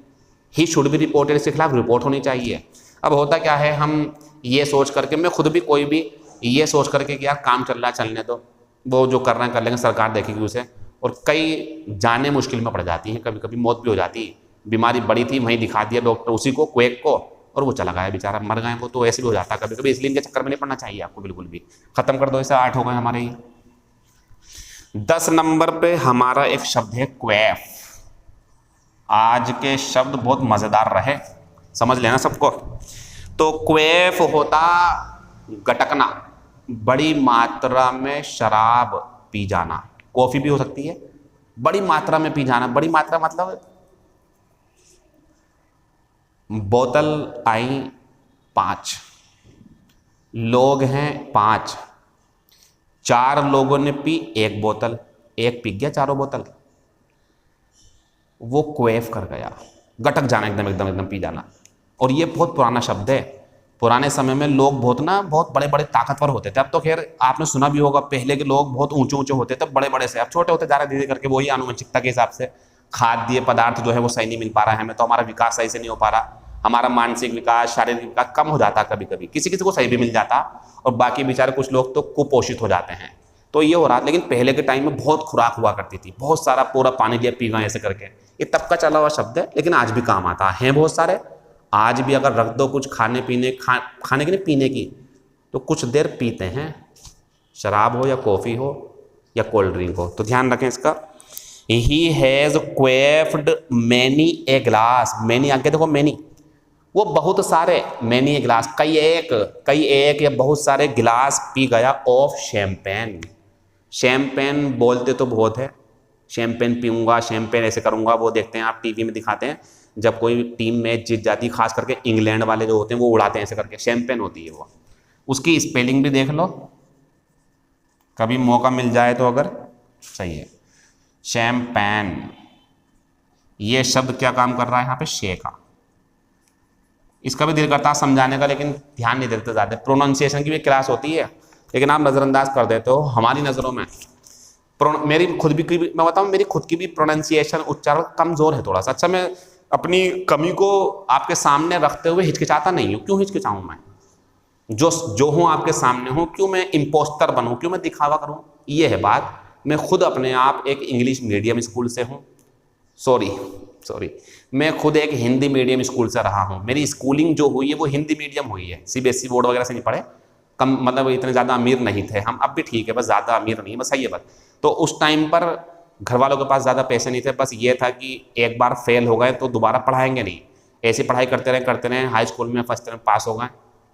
ही शुड बी रिपोर्टेड, इसके खिलाफ रिपोर्ट होनी चाहिए। अब होता क्या है, हम ये सोच करके, मैं खुद भी, कोई भी ये सोच करके कि यार काम चल रहा है चलने दो, वो जो कर रहे हैं कर लेंगे, सरकार देखेगी उसे, और कई जाने मुश्किल में पड़ जाती हैं, कभी कभी मौत भी हो जाती है। बीमारी बड़ी थी, वहीं दिखा दिया डॉक्टर उसी को, क्वेक को, और वो चला गया बेचारा, मर गए वो, तो ऐसे भी हो जाता है कभी कभी। इसलिए इनके चक्कर में नहीं पड़ना चाहिए आपको बिल्कुल भी। खत्म कर दो इसे, 8 हो गए हमारे ही। 10 नंबर पे हमारा एक शब्द है क्वैफ। आज के शब्द बहुत मजेदार रहे, समझ लेना सबको। तो क्वैफ होता गटकना, बड़ी मात्रा में शराब पी जाना, कॉफी भी हो सकती है, बड़ी मात्रा में पी जाना। बड़ी मात्रा मतलब बोतल आई 5, लोग हैं 5, 4 लोगों ने पी 1 बोतल, एक पी गया चारों बोतल, वो क्वेफ कर गया, गटक जाना, एकदम एकदम एकदम पी जाना। और ये बहुत पुराना शब्द है। पुराने समय में लोग बहुत बड़े बड़े ताकतवर होते थे। अब तो खैर आपने सुना भी होगा, पहले के लोग बहुत ऊंचे ऊंचे होते थे, बड़े बड़े से, अब छोटे होते जा रहे धीरे करके। वही आनुवंशिकता के हिसाब से खाद्य पदार्थ जो है वो सही नहीं मिल पा रहा है हमें, तो हमारा विकास सही से नहीं हो पा रहा, हमारा मानसिक विकास, शारीरिक विकास कम हो जाता कभी कभी। किसी किसी को सही भी मिल जाता, और बाकी बेचारे कुछ लोग तो कुपोषित हो जाते हैं, तो ये हो रहा। लेकिन पहले के टाइम में बहुत खुराक हुआ करती थी, बहुत सारा पूरा पानी लिया पी गए ऐसे करके। ये तब का चला हुआ शब्द है, लेकिन आज भी काम आता है बहुत सारे। आज भी अगर रख दो कुछ खाने पीने, खाने की नहीं पीने की, तो कुछ देर पीते हैं, शराब हो या कॉफ़ी हो या कोल्ड ड्रिंक हो, तो ध्यान रखें इसका। He has quaffed many a glass, many आगे देखो, मैनी वो बहुत सारे, मैनी ए ग्लास कई एक या बहुत सारे गिलास पी गया ऑफ शैम्पेन। शैम्पेन बोलते तो बहुत है, शैम्पेन पीऊँगा, शैम्पेन ऐसे करूँगा, वो देखते हैं आप टीवी में दिखाते हैं, जब कोई टीम मैच जीत जाती है, खास करके इंग्लैंड वाले जो होते हैं वो उड़ाते हैं ऐसे करके, शैम्पेन होती है वो। उसकी स्पेलिंग भी देख लो कभी मौका मिल जाए तो, अगर सही है, शैम्पेन। ये शब्द क्या काम कर रहा है यहाँ पे, शे का। इसका भी दिल करता है समझाने का, लेकिन ध्यान नहीं देते ज़्यादा। प्रोनाउंसिएशन की भी क्लास होती है, लेकिन आप नज़रअंदाज कर देते हो हमारी नज़रों में। मेरी खुद भी, मैं बताऊँ, मेरी खुद की भी प्रोनाउंसिएशन, उच्चारण कमज़ोर है थोड़ा सा। अच्छा, मैं अपनी कमी को आपके सामने रखते हुए हिचकिचाता नहीं हूँ। क्यों हिचकिचाऊँ मैं, जो हूँ आपके सामने हूँ, क्यों मैं इम्पोस्टर बनूँ, क्यों मैं दिखावा करूँ, ये है बात। मैं खुद अपने आप एक इंग्लिश मीडियम स्कूल से हूँ, सॉरी मैं खुद एक हिंदी मीडियम स्कूल से रहा हूँ। मेरी स्कूलिंग जो हुई है वो हिंदी मीडियम हुई है, सीबीएसई बोर्ड वगैरह से नहीं पढ़े, कम मतलब इतने ज़्यादा अमीर नहीं थे हम, अब भी ठीक है, बस ज़्यादा अमीर नहीं, बस सही है बस। तो उस टाइम पर घर वालों के पास ज़्यादा पैसे नहीं थे, बस ये था कि एक बार फेल हो गए तो दोबारा पढ़ाएंगे नहीं, ऐसी पढ़ाई करते रहे। हाई स्कूल में फर्स्ट टाइम पास हो गए।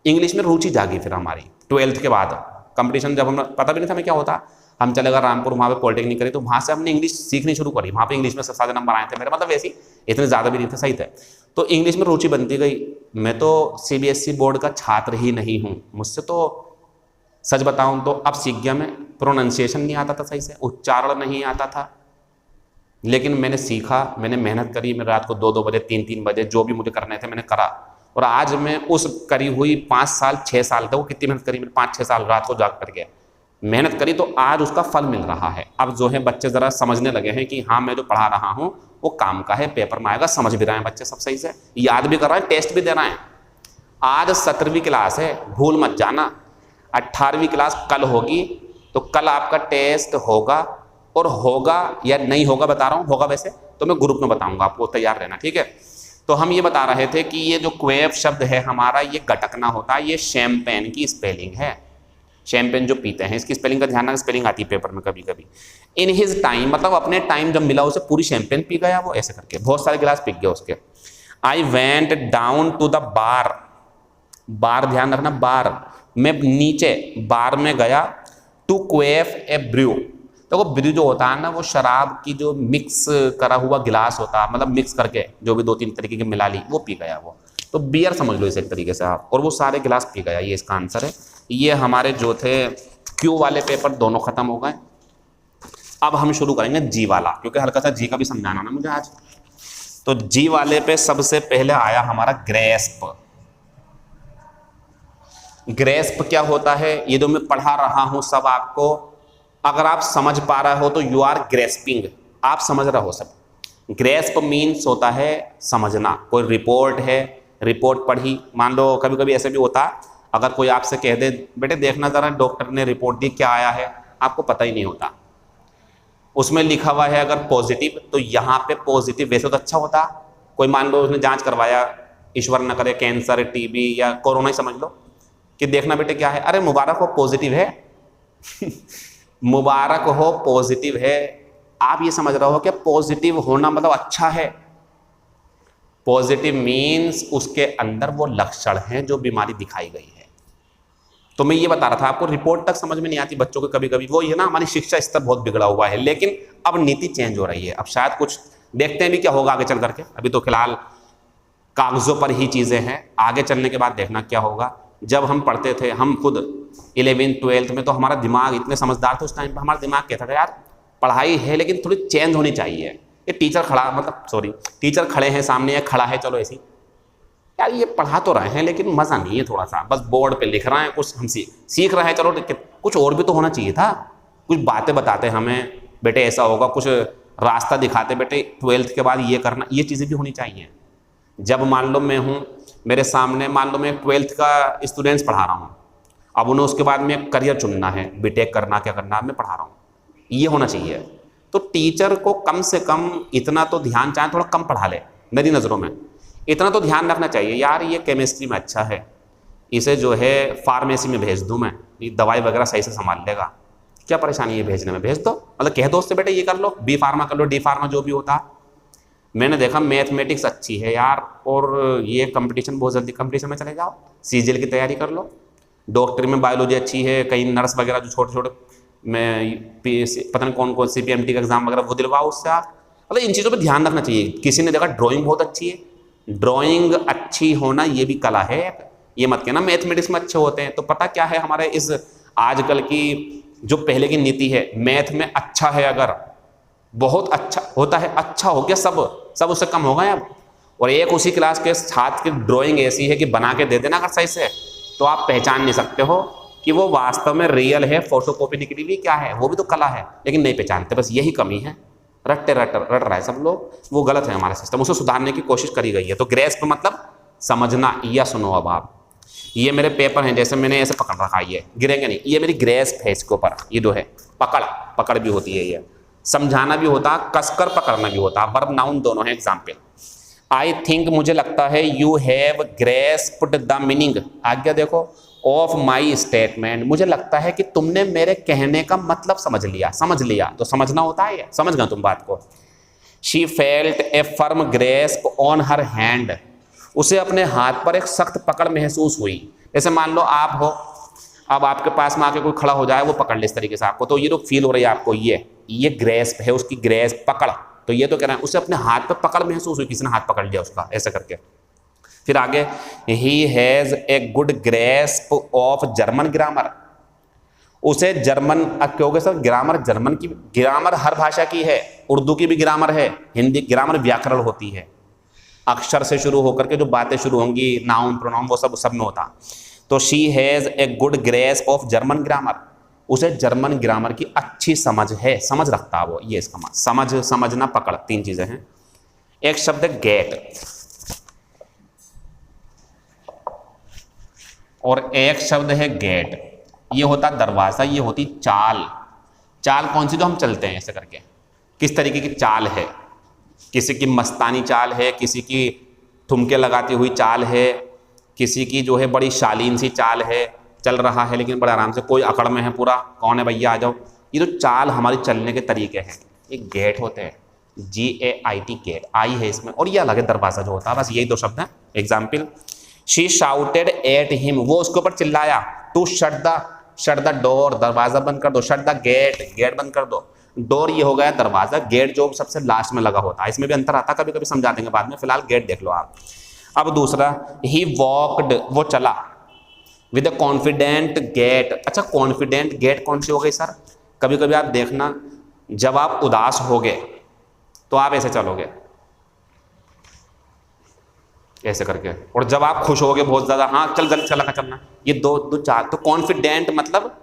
इंग्लिश में रुचि जागी फिर हमारी 12th के बाद। कंपटीशन जब हमें पता भी नहीं था हमें क्या होता, हम चले गए रामपुर, वहाँ पे पॉलिटेक्निक करी, तो वहाँ से हमने इंग्लिश सीखनी शुरू करी। वहाँ पे इंग्लिश में सबसे ज़्यादा नंबर आए थे मेरे, मतलब वैसे इतने ज़्यादा भी नहीं थे, सही थे। तो इंग्लिश में रुचि बनती गई। मैं तो सीबीएसई बोर्ड का छात्र ही नहीं हूँ, मुझसे तो सच बताऊँ तो अब सीख गया मैं। प्रोनाउंसिएशन नहीं आता था सही से, उच्चारण नहीं आता था, लेकिन मैंने सीखा, मैंने मेहनत करी। मैं रात को 2-2 बजे, 3-3 बजे, जो भी मुझे करने थे मैंने करा। और आज मैं उस करी हुई 5 साल 6 साल तक, वो कितनी मेहनत करी मैंने, 5-6 साल रात को जाग करके मेहनत करी, तो आज उसका फल मिल रहा है। अब जो है बच्चे ज़रा समझने लगे हैं कि हाँ मैं जो पढ़ा रहा हूँ वो काम का है, पेपर में आएगा, समझ भी रहे हैं बच्चे सब सही से, याद भी कर रहे हैं, टेस्ट भी दे रहे हैं। आज 17वीं क्लास है, भूल मत जाना। 18वीं क्लास कल होगी, तो कल आपका टेस्ट होगा, और होगा या नहीं होगा बता रहा हूँ, होगा वैसे तो मैं ग्रुप में बताऊंगा आपको, तैयार रहना, ठीक है। तो हम ये बता रहे थे कि ये जो क्वेफ शब्द है हमारा, ये गटकना होता है, ये शैम्पेन की स्पेलिंग है। शैम्पेन जो पीते हैं, इसकी स्पेलिंग का ध्यान रखना, स्पेलिंग आती है पेपर में कभी कभी। इन हिज टाइम मतलब अपने टाइम जब मिला उसे, पूरी शैम्पेन पी गया वो, ऐसे करके बहुत सारे गिलास पी गया उसके। I went down to the bar, bar ध्यान रखना, बार, मैं नीचे बार में गया, टू क्वेफ ए ब्रू, तो वो ब्रू जो होता है ना, वो शराब की जो मिक्स करा हुआ गिलास होता है, मतलब मिक्स करके जो भी 2-3 तरीके की मिला ली, वो पी गया वो। तो बियर समझ लो इसे एक तरीके से आप, और वो सारे गिलास पी गया, ये इसका आंसर है। ये हमारे जो थे क्यू वाले पेपर दोनों खत्म हो गए। अब हम शुरू करेंगे जी वाला, क्योंकि हल्का सा जी का भी समझाना ना मुझे आज। तो जी वाले पे सबसे पहले आया हमारा ग्रेस्प। ग्रेस्प क्या होता है, ये जो मैं पढ़ा रहा हूं सब आपको, अगर आप समझ पा रहे हो तो यू आर ग्रेस्पिंग, आप समझ रहे हो सब। ग्रेस्प मीन्स होता है समझना। कोई रिपोर्ट है, रिपोर्ट पढ़ी, मान लो कभी कभी ऐसे भी होता है, अगर कोई आपसे कह दे बेटे देखना जरा डॉक्टर ने रिपोर्ट दी क्या आया है, आपको पता ही नहीं होता। उसमें लिखा हुआ है अगर पॉजिटिव, तो यहाँ पे पॉजिटिव वैसे तो अच्छा होता। कोई मान लो उसने जांच करवाया, ईश्वर न करे कैंसर, टीबी या कोरोना ही समझ लो, कि देखना बेटे क्या है, अरे मुबारक हो पॉजिटिव है मुबारक हो पॉजिटिव है। आप ये समझ रहे हो कि पॉजिटिव होना मतलब अच्छा है। पॉजिटिव मीन्स उसके अंदर वो लक्षण हैं जो बीमारी दिखाई गई है। तो मैं ये बता रहा था आपको, रिपोर्ट तक समझ में नहीं आती बच्चों को कभी कभी, वो ये ना हमारी शिक्षा स्तर बहुत बिगड़ा हुआ है। लेकिन अब नीति चेंज हो रही है, अब शायद कुछ देखते हैं भी क्या होगा आगे चल करके। अभी तो फिलहाल कागजों पर ही चीजें हैं, आगे चलने के बाद देखना क्या होगा। जब हम पढ़ते थे, हम खुद 11वीं-12वीं में, तो हमारा दिमाग इतने समझदार थे उस टाइम पर, हमारा दिमाग कहता था यार पढ़ाई है लेकिन थोड़ी चेंज होनी चाहिए। ये टीचर खड़ा, मतलब सॉरी, टीचर खड़े हैं सामने या खड़ा है, चलो ऐसी यार ये पढ़ा तो रहे हैं लेकिन मज़ा नहीं है, थोड़ा सा बस बोर्ड पे लिख रहे हैं, कुछ हम सीख रहे हैं, चलो कुछ और भी तो होना चाहिए था। कुछ बातें बताते हमें, बेटे ऐसा होगा, कुछ रास्ता दिखाते, बेटे 12th के बाद ये करना, ये चीज़ें भी होनी चाहिए। जब मान लो मैं हूँ, मेरे सामने मान लो मैं 12th का स्टूडेंट्स पढ़ा रहा हूँ, अब उन्हें उसके बाद में करियर चुनना है, बीटेक करना क्या करना, मैं पढ़ा रहा हूँ, ये होना चाहिए। तो टीचर को कम से कम इतना तो ध्यान, चाहे थोड़ा कम पढ़ा ले, मेरी नज़रों में इतना तो ध्यान रखना चाहिए यार, ये केमिस्ट्री में अच्छा है, इसे जो है फार्मेसी में भेज दूँ मैं, ये दवाई वगैरह सही से संभाल लेगा, क्या परेशानी है भेजने में, भेज दो, मतलब कह दो उससे बेटे ये कर लो, बी फार्मा कर लो, डी फार्मा जो भी होता। मैंने देखा मैथमेटिक्स अच्छी है यार, और ये कंपटीशन बहुत जल्दी कंपटीशन में चले जाओ, सीजीएल की तैयारी कर लो। डॉक्टरी में बायोलॉजी अच्छी है, कहीं नर्स वगैरह जो छोटे छोटे में पता नहीं कौन कौन CPMT का एग्जाम वगैरह वो दिलवाओ उससे आप, मतलब इन चीज़ों पे ध्यान रखना चाहिए। किसी ने देखा ड्राइंग बहुत अच्छी है, ड्राइंग अच्छी होना ये भी कला है, ये मत कहना मैथमेटिक्स में अच्छे होते हैं। तो पता क्या है हमारे इस आजकल की जो पहले की नीति है, मैथ में अच्छा है अगर बहुत अच्छा होता है, अच्छा हो गया सब उससे कम हो गए अब। और एक उसी क्लास के छात्र की ड्राइंग ऐसी है कि बना के दे देना अगर सही से, तो आप पहचान नहीं सकते हो कि वो वास्तव में रियल है, फोटोकॉपी निकली हुई क्या है, वो भी तो कला है, लेकिन नहीं पहचानते, बस यही कमी है। रट रहा है सब लोग, वो गलत है हमारा सिस्टम, उसे सुधारने की कोशिश करी गई है। तो ग्रेस्प मतलब समझना, या सुनो अब आप, ये मेरे पेपर हैं, जैसे मैंने ऐसे पकड़ रखा है, ये गिरेंगे नहीं, ये मेरी ग्रेस्प है, इसके ऊपर ये जो है पकड़ भी होती है, ये समझाना भी होता, कसकर पकड़ना भी होता, वर्ब नाउन दोनों है। एग्जाम्पल, आई थिंक मुझे लगता है, यू हैव ग्रेस्प्ड द मीनिंग, आज्ञा देखो, ऑफ माई स्टेटमेंट, मुझे लगता है कि तुमने मेरे कहने का मतलब समझ लिया, तो समझना होता है, समझ गए तुम बात को। She felt A firm grasp on her hand, उसे अपने हाथ पर एक सख्त पकड़ महसूस हुई। जैसे मान लो आप हो, अब आपके पास में आके कोई खड़ा हो जाए, वो पकड़ ले इस तरीके से आपको, तो ये तो फील हो रही है आपको, ये ग्रेस्प है, उसकी ग्रेस्प पकड़, तो ये तो कह रहे हैं उसे अपने हाथ पर पकड़ महसूस हुई, किसी ने हाथ पकड़ लिया उसका ऐसे करके। फिर आगे, he has a good grasp of German grammar, उसे जर्मन, क्योंकि सर ग्रामर जर्मन की ग्रामर हर भाषा की है, उर्दू की भी ग्रामर है, हिंदी ग्रामर व्याकरण होती है, अक्षर से शुरू होकर के जो बातें शुरू होंगी, नाउन प्रोनाउन वो सब में होता। तो she has a good grasp of German grammar, उसे जर्मन ग्रामर की अच्छी समझ है, समझ रखता है वो, ये इसका समझना, पकड़, तीन चीजें हैं। एक शब्द है गेट, और एक शब्द है गेट, ये होता दरवाजा, ये होती चाल कौन सी, जो हम चलते हैं ऐसे करके, किस तरीके की चाल है, किसी की मस्तानी चाल है, किसी की ठुमके लगाती हुई चाल है, किसी की जो है बड़ी शालीन सी चाल है, चल रहा है लेकिन बड़े आराम से, कोई अकड़ में है पूरा, कौन है भैया आ जाओ, ये जो चाल हमारी चलने के तरीके हैं, ये गेट होते हैं, GAIT गेट, आई है इसमें, और ये अलग है दरवाजा जो होता है, बस यही दो शब्द हैं। Example, she shouted at him, वो उसके ऊपर चिल्लाया, टू शट द डोर, दरवाजा बंद कर दो, शट द गेट बंद कर दो, डोर ये हो गया दरवाजा, गेट जो सबसे लास्ट में लगा होता है, इसमें भी अंतर आता है, कभी कभी समझा देंगे बाद में, फिलहाल गेट देख लो आप। अब दूसरा, ही वॉकड, वो चला, विद अ कॉन्फिडेंट गेट। अच्छा कॉन्फिडेंट गेट कौन सी हो गई सर? कभी कभी आप देखना जब आप उदास होगे तो आप ऐसे चलोगे, ऐसे करके, और जब आप खुश होगे बहुत ज्यादा, हाँ चल जल्दी चला चलना, ये दो चार। तो कॉन्फिडेंट मतलब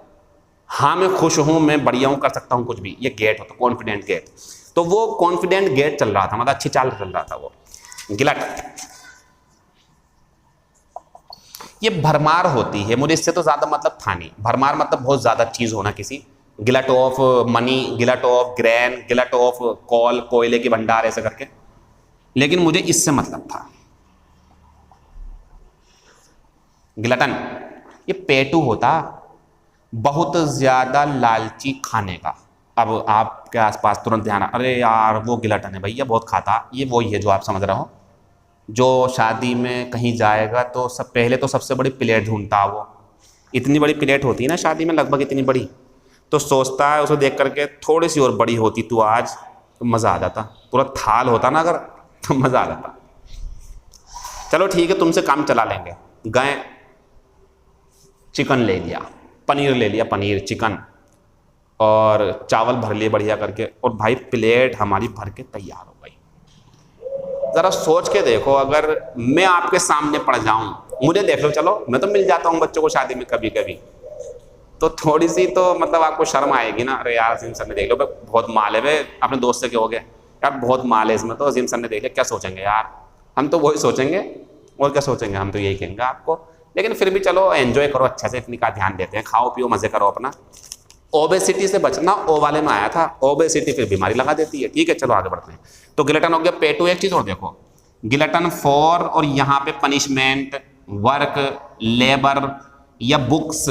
हाँ मैं खुश हूं, मैं बढ़िया हूं, कर सकता हूं कुछ भी, ये गेट होता, कॉन्फिडेंट गेट। तो वो कॉन्फिडेंट गेट चल रहा था, मतलब अच्छी चाल चल रहा था वो। गिलट, ये भरमार होती है, मुझे इससे तो ज्यादा मतलब था नहीं। भरमार मतलब बहुत ज्यादा चीज होना किसी, glut of money, glut of grain, glut of coal, कोयले की भंडार, ऐसे करके, लेकिन मुझे इससे मतलब था। गिलटन, ये पेटू होता, बहुत ज्यादा लालची खाने का। अब आपके आसपास तुरंत ध्यान, अरे यार वो गिलटन है भैया, बहुत खाता, ये वही है जो आप समझ रहे हो, जो शादी में कहीं जाएगा तो सब पहले तो सबसे बड़ी प्लेट ढूंढता, वो इतनी बड़ी प्लेट होती है ना शादी में, लगभग इतनी बड़ी, तो सोचता है उसे देख करके थोड़ी सी और बड़ी होती तू आज, तो मज़ा आ जाता, पूरा थाल होता ना अगर, तो मज़ा आ जाता। चलो ठीक है, तुमसे काम चला लेंगे। गए, चिकन ले लिया, पनीर ले लिया, पनीर चिकन, और चावल भर लिए बढ़िया करके, और भाई प्लेट हमारी भर के तैयार हो गई। ज़रा सोच के देखो, अगर मैं आपके सामने पड़ जाऊं, मुझे देख लो, चलो मैं तो मिल जाता हूं बच्चों को शादी में कभी कभी, तो थोड़ी सी तो मतलब आपको शर्म आएगी ना, अरे यार अजीम सर ने देख लो, बहुत माल है वे, अपने दोस्त से क्या हो गया यार, बहुत माल है इसमें, तो अजीम सर ने देख लिया, क्या सोचेंगे यार, हम तो वही सोचेंगे, और क्या सोचेंगे, हम तो यही कहेंगे आपको। लेकिन फिर भी चलो एंजॉय करो अच्छा से, इतनी का ध्यान देते हैं, खाओ पियो मजे करो अपना। ओबेसिटी से बचना, ओ वाले में आया था, ओबेसिटी फिर बीमारी लगा देती है। ठीक है चलो आगे बढ़ते हैं। तो गिलटन हो गया पेटू। एक चीज और देखो, गिलटन फॉर, और यहाँ पे पनिशमेंट, वर्क, लेबर या बुक्स,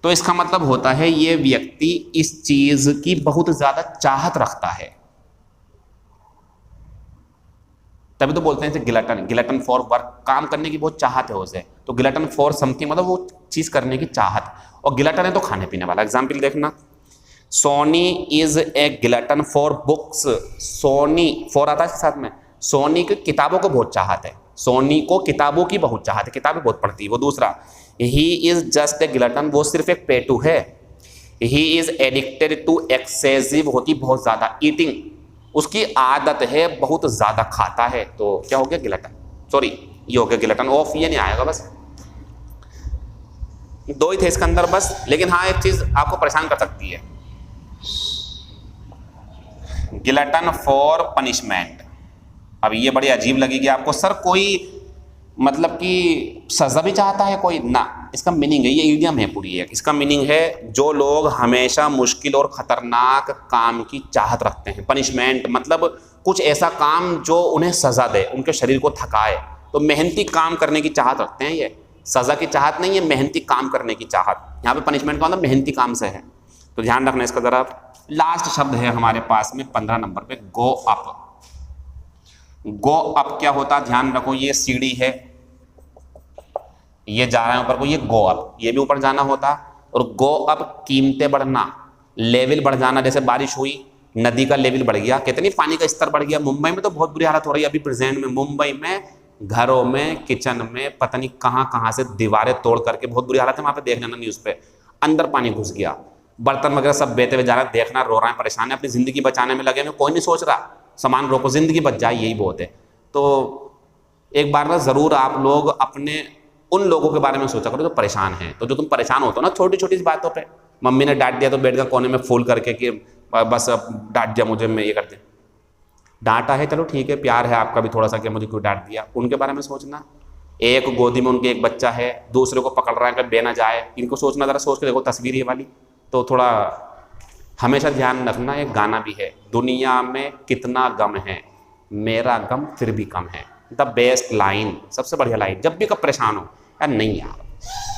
तो इसका मतलब होता है ये व्यक्ति इस चीज की बहुत ज्यादा चाहत रखता है, तभी तो बोलते हैं गिलटन। गिलटन फॉर वर्क, काम करने की बहुत चाहत है उसे, तो गिलटन फॉर समथिंग मतलब वो चीज करने की चाहत, और गिलटन है तो खाने पीने वाला। एग्जाम्पल देखना, Soni is a glutton for books. Soni for आता है साथ में, सोनी की किताबों को बहुत चाहत है, सोनी को किताबों की बहुत चाहत है, किताबें बहुत पढ़ती है वो। दूसरा, ही इज जस्ट ए गिलटन, वो सिर्फ एक पेटू है। He is addicted to excessive, होती बहुत ज्यादा, ईटिंग, उसकी आदत है, बहुत ज्यादा खाता है, तो क्या हो गया गिलटन, सॉरी ये हो गया गिलटन। ऑफ ये नहीं आएगा, बस दो ही थे इसके अंदर बस। लेकिन हाँ एक चीज आपको परेशान कर सकती है, गिलटन फॉर पनिशमेंट। अब ये बड़ी अजीब लगेगी आपको, सर कोई मतलब कि सजा भी चाहता है कोई ना, इसका मीनिंग है, ये इडियम है पूरी एक, इसका मीनिंग है जो लोग हमेशा मुश्किल और खतरनाक काम की चाहत रखते हैं। पनिशमेंट मतलब कुछ ऐसा काम जो उन्हें सजा दे, उनके शरीर को थकाए, तो मेहनती काम करने की चाहत रखते हैं। ये सजा की चाहत नहीं है, मेहनती काम करने की चाहत। यहाँ पे पनिशमेंट का मतलब मेहनती काम से है, तो ध्यान रखना इसका जरा। लास्ट शब्द है हमारे पास में 15 नंबर पे, गो अप। गो अप क्या होता है, ध्यान रखो, ये सीढ़ी है, ये जा रहा है ऊपर को, ये गो अप, ये भी ऊपर जाना होता। और गो अप कीमतें बढ़ना, लेवल बढ़ जाना, जैसे बारिश हुई, नदी का लेवल बढ़ गया, कितनी पानी का स्तर बढ़ गया। मुंबई में तो बहुत बुरी हालत हो रही है अभी प्रेजेंट में, मुंबई में घरों में, किचन में, पता नहीं कहाँ कहाँ से दीवारें तोड़ करके बहुत बुरी हालत है वहां पे, देख लेना न्यूज पे, अंदर पानी घुस गया, बर्तन वगैरह सब बेहते हुए जा रहा है, देखना, रो रहे हैं, परेशान है, अपनी जिंदगी बचाने में लगे हुए, कोई नहीं सोच रहा, सामान रोको, जिंदगी बच जाए, यही बहुत है। तो एक बार ना जरूर आप लोग अपने उन लोगों के बारे में सोचा करो जो परेशान हैं। तो जो तुम परेशान होते हो ना छोटी छोटी बातों पे, मम्मी ने डांट दिया तो बैठ गया कोने में फूल करके कि बस अब डांट दिया मुझे, मैं ये करते, डांटा है चलो ठीक है, प्यार है आपका भी थोड़ा सा कि मुझे क्यों डांट दिया, उनके बारे में सोचना। एक गोदी में उनके एक बच्चा है, दूसरे को पकड़ रहा है कि बे ना जाए, इनको सोचना, जरा सोच के देखो तस्वीर ये वाली। तो थोड़ा हमेशा ध्यान रखना, एक गाना भी है, दुनिया में कितना गम है, मेरा गम फिर भी कम है। द बेस्ट लाइन, सबसे बढ़िया लाइन, जब भी कब परेशान हो यार, नहीं यार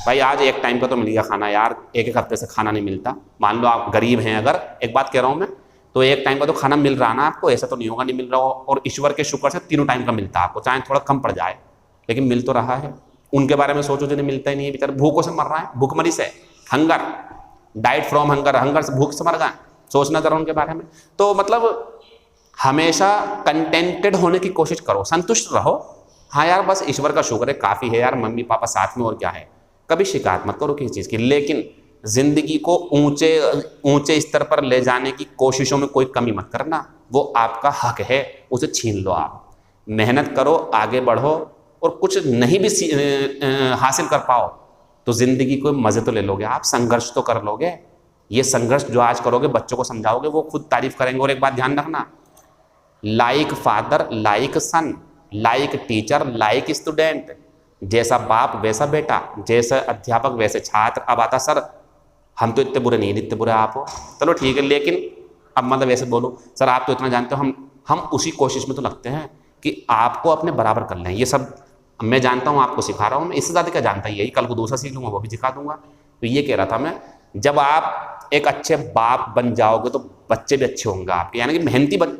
भाई आज एक टाइम का तो मिल गया खाना यार, एक एक हफ्ते से खाना नहीं मिलता। मान लो आप गरीब हैं अगर, एक बात कह रहा हूँ मैं, तो एक टाइम का तो खाना मिल रहा ना आपको, ऐसा तो नहीं होगा नहीं मिल रहा हो, और ईश्वर के शुक्र से 3 टाइम का मिलता है आपको, चाहे थोड़ा कम पड़ जाए लेकिन मिल तो रहा है। उनके बारे में सोचो जिन्हें मिलता ही नहीं है, बेचारे भूखों से मर रहा है, भूखमरी से, hunger, diet from hunger, hunger से, भूख से मर गए, सोचना जरा उनके बारे में। तो मतलब हमेशा कंटेंटेड होने की कोशिश करो, संतुष्ट रहो। हाँ यार बस ईश्वर का शुक्र है, काफ़ी है यार, मम्मी पापा साथ में और क्या है, कभी शिकायत मत करो किसी चीज़ की। लेकिन जिंदगी को ऊंचे ऊंचे स्तर पर ले जाने की कोशिशों में कोई कमी मत करना, वो आपका हक है, उसे छीन लो आप। मेहनत करो, आगे बढ़ो, और कुछ नहीं भी हासिल कर पाओ तो जिंदगी को मज़े तो ले लोगे आप, संघर्ष तो कर लोगे। ये संघर्ष जो आज करोगे, बच्चों को समझाओगे, वो खुद तारीफ करेंगे। और एक बात ध्यान रखना, लाइक फादर लाइक सन, लाइक टीचर लाइक स्टूडेंट, जैसा बाप वैसा बेटा, जैसे अध्यापक वैसे छात्र। अब आता सर हम तो इतने बुरे नहीं, इतने बुरे आप हो, चलो ठीक है, लेकिन अब मतलब ऐसे बोलो सर आप तो इतना जानते हो, हम उसी कोशिश में तो लगते हैं कि आपको अपने बराबर कर लें। ये सब मैं जानता हूँ, आपको सिखा रहा हूँ, मैं इससे ज़्यादा क्या जानता है, यही कल को दूसरा सीख लूँगा, वो भी सिखा दूंगा। तो ये कह रहा था मैं, जब आप एक अच्छे बाप बन जाओगे तो बच्चे भी अच्छे होंगे आपके, यानी कि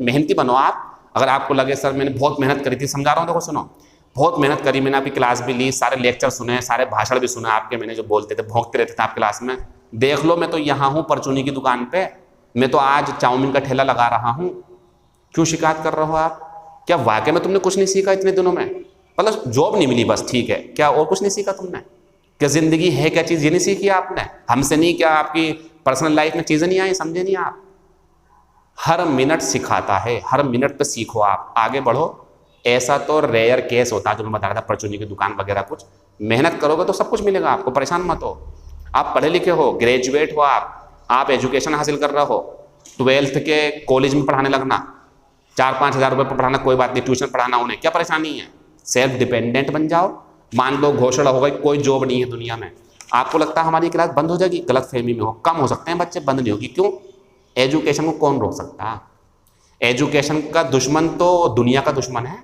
मेहनती बनो आप। अगर आपको लगे सर मैंने बहुत मेहनत करी थी, समझा रहा हूँ, देखो सुनो, बहुत मेहनत करी, मैंने आपकी क्लास भी ली, सारे लेक्चर सुने, सारे भाषण भी सुने आपके, मैंने जो बोलते थे, भौंकते रहते थे आप क्लास में, देख लो मैं तो यहाँ हूँ परचूनी की दुकान पे, मैं तो आज चाउमीन का ठेला लगा रहा हूँ, क्यों शिकायत कर रहे हो आप? क्या वाकई में तुमने कुछ नहीं सीखा इतने दिनों में? मतलब जॉब नहीं मिली बस, ठीक है, क्या और कुछ नहीं सीखा तुमने? क्या जिंदगी है क्या चीज़, ये नहीं सीखी आपने हमसे? नहीं, क्या आपकी पर्सनल लाइफ में चीज़ें नहीं आई, समझे नहीं आप? हर मिनट सिखाता है, हर मिनट पे सीखो आप, आगे बढ़ो। ऐसा तो रेयर केस होता है जो मैं बता रहा था, परचूनी की दुकान वगैरह, कुछ मेहनत करोगे तो सब कुछ मिलेगा आपको, परेशान मत हो। आप पढ़े लिखे हो, ग्रेजुएट हो, आप एजुकेशन हासिल कर रहे हो, 12th के कॉलेज में पढ़ाने लगना, 4-5 हज़ार रुपये पर पढ़ाना, कोई बात नहीं, ट्यूशन पढ़ाना, उन्हें क्या परेशानी है? सेल्फ डिपेंडेंट बन जाओ। मान लो घोषणा हो गई कोई जॉब नहीं है दुनिया में, आपको लगता है हमारी क्लास बंद हो जाएगी? गलत फहमी में हो, कम हो सकते हैं बच्चे, बंद नहीं होगी। क्यों? एजुकेशन को कौन रोक सकता है? एजुकेशन का दुश्मन तो दुनिया का दुश्मन है,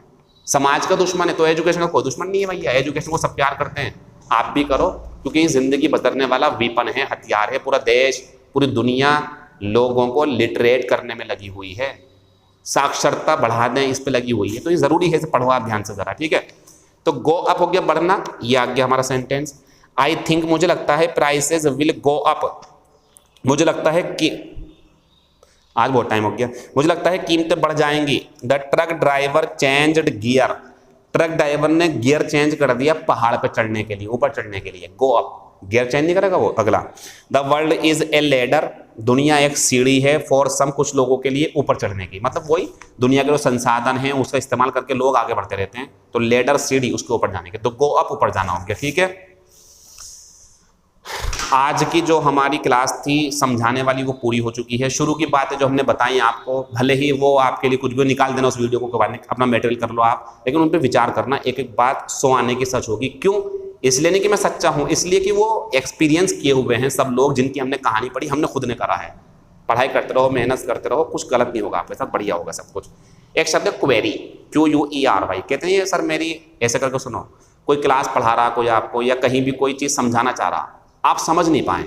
समाज का दुश्मन है, तो एजुकेशन का कोई दुश्मन नहीं है भैया। एजुकेशन को सब प्यार करते हैं, आप भी करो, क्योंकि जिंदगी बदलने वाला वीपन है, हथियार है। पूरा देश, पूरी दुनिया लोगों को लिटरेट करने में लगी हुई है, साक्षरता बढ़ा दें इस पे लगी हुई है, तो ये जरूरी है, इसे पढ़ो आप ध्यान से जरा, ठीक है। तो गो अप हो गया, बढ़ना, ये आ गया हमारा सेंटेंस। आई थिंक, मुझे लगता है, प्राइसेस विल गो अप, मुझे लगता है कि, आज बहुत टाइम हो गया, मुझे लगता है कीमतें बढ़ जाएंगी। The truck driver changed gear, truck driver ने गियर चेंज कर दिया पहाड़ पे चढ़ने के लिए, ऊपर चढ़ने के लिए। गो अप, गियर चेंज नहीं करेगा वो। अगला, the world is a ladder, दुनिया एक सीढ़ी है, फॉर सम, कुछ लोगों के लिए ऊपर चढ़ने की, मतलब वही दुनिया के जो संसाधन हैं उसका इस्तेमाल करके लोग आगे बढ़ते रहते हैं, तो लेडर सीढ़ी, उसके ऊपर जाने के, तो गो अप, ऊपर जाना हो गया, ठीक है। आज की जो हमारी क्लास थी समझाने वाली, वो पूरी हो चुकी है। शुरू की बातें जो हमने बताई आपको, भले ही वो आपके लिए कुछ भी निकाल देना उस वीडियो को के बाद में, अपना मटेरियल कर लो आप, लेकिन उन पर विचार करना। एक एक बात 100 आने की सच होगी। क्यों? इसलिए नहीं कि मैं सच्चा हूं, इसलिए कि वो एक्सपीरियंस किए हुए हैं सब लोग, जिनकी हमने कहानी पढ़ी, हमने खुद ने करा है। पढ़ाई करते रहो, मेहनत करते रहो, कुछ गलत नहीं होगा आपके साथ, बढ़िया होगा सब कुछ। एक शब्द है क्वेरी, QUERY, कहते हैं सर मेरी, ऐसे करके सुनो, कोई क्लास पढ़ा रहा कोई आपको, या कहीं भी कोई चीज़ समझाना चाह रहा, आप समझ नहीं पाए,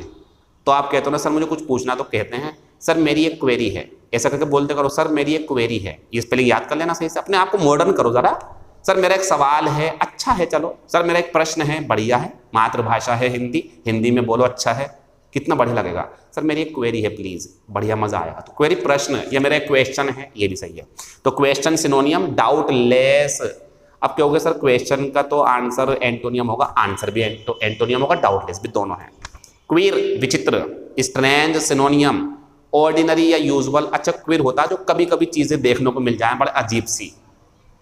तो आप कहते हो ना सर मुझे कुछ पूछना, तो कहते हैं सर मेरी एक क्वेरी है, ऐसा करके बोलते करो, सर मेरी एक क्वेरी है, ये स्पेलिंग याद कर लेना सही से, अपने आप को मॉडर्न करो ज़रा। सर मेरा एक सवाल है, अच्छा है, चलो। सर मेरा एक प्रश्न है, बढ़िया है, मातृभाषा है हिंदी, हिंदी में बोलो, अच्छा है, कितना बढ़िया लगेगा। सर मेरी एक क्वेरी है प्लीज़, बढ़िया, मज़ा आएगा। तो क्वेरी प्रश्न, या मेरा एक क्वेश्चन है, ये भी सही है। तो क्वेश्चन सिनोनियम डाउटलेस। अब क्या होगा सर, क्वेश्चन का तो आंसर एंटोनियम होगा, आंसर भी एंटोनियम होगा, डाउटलेस भी, दोनों है। क्वीर, विचित्र, स्ट्रेंज सिनोनियम, ऑर्डिनरी या यूजुअल। अच्छा, क्वीर होता है जो कभी कभी चीज़ें देखने को मिल जाए बड़े अजीब सी,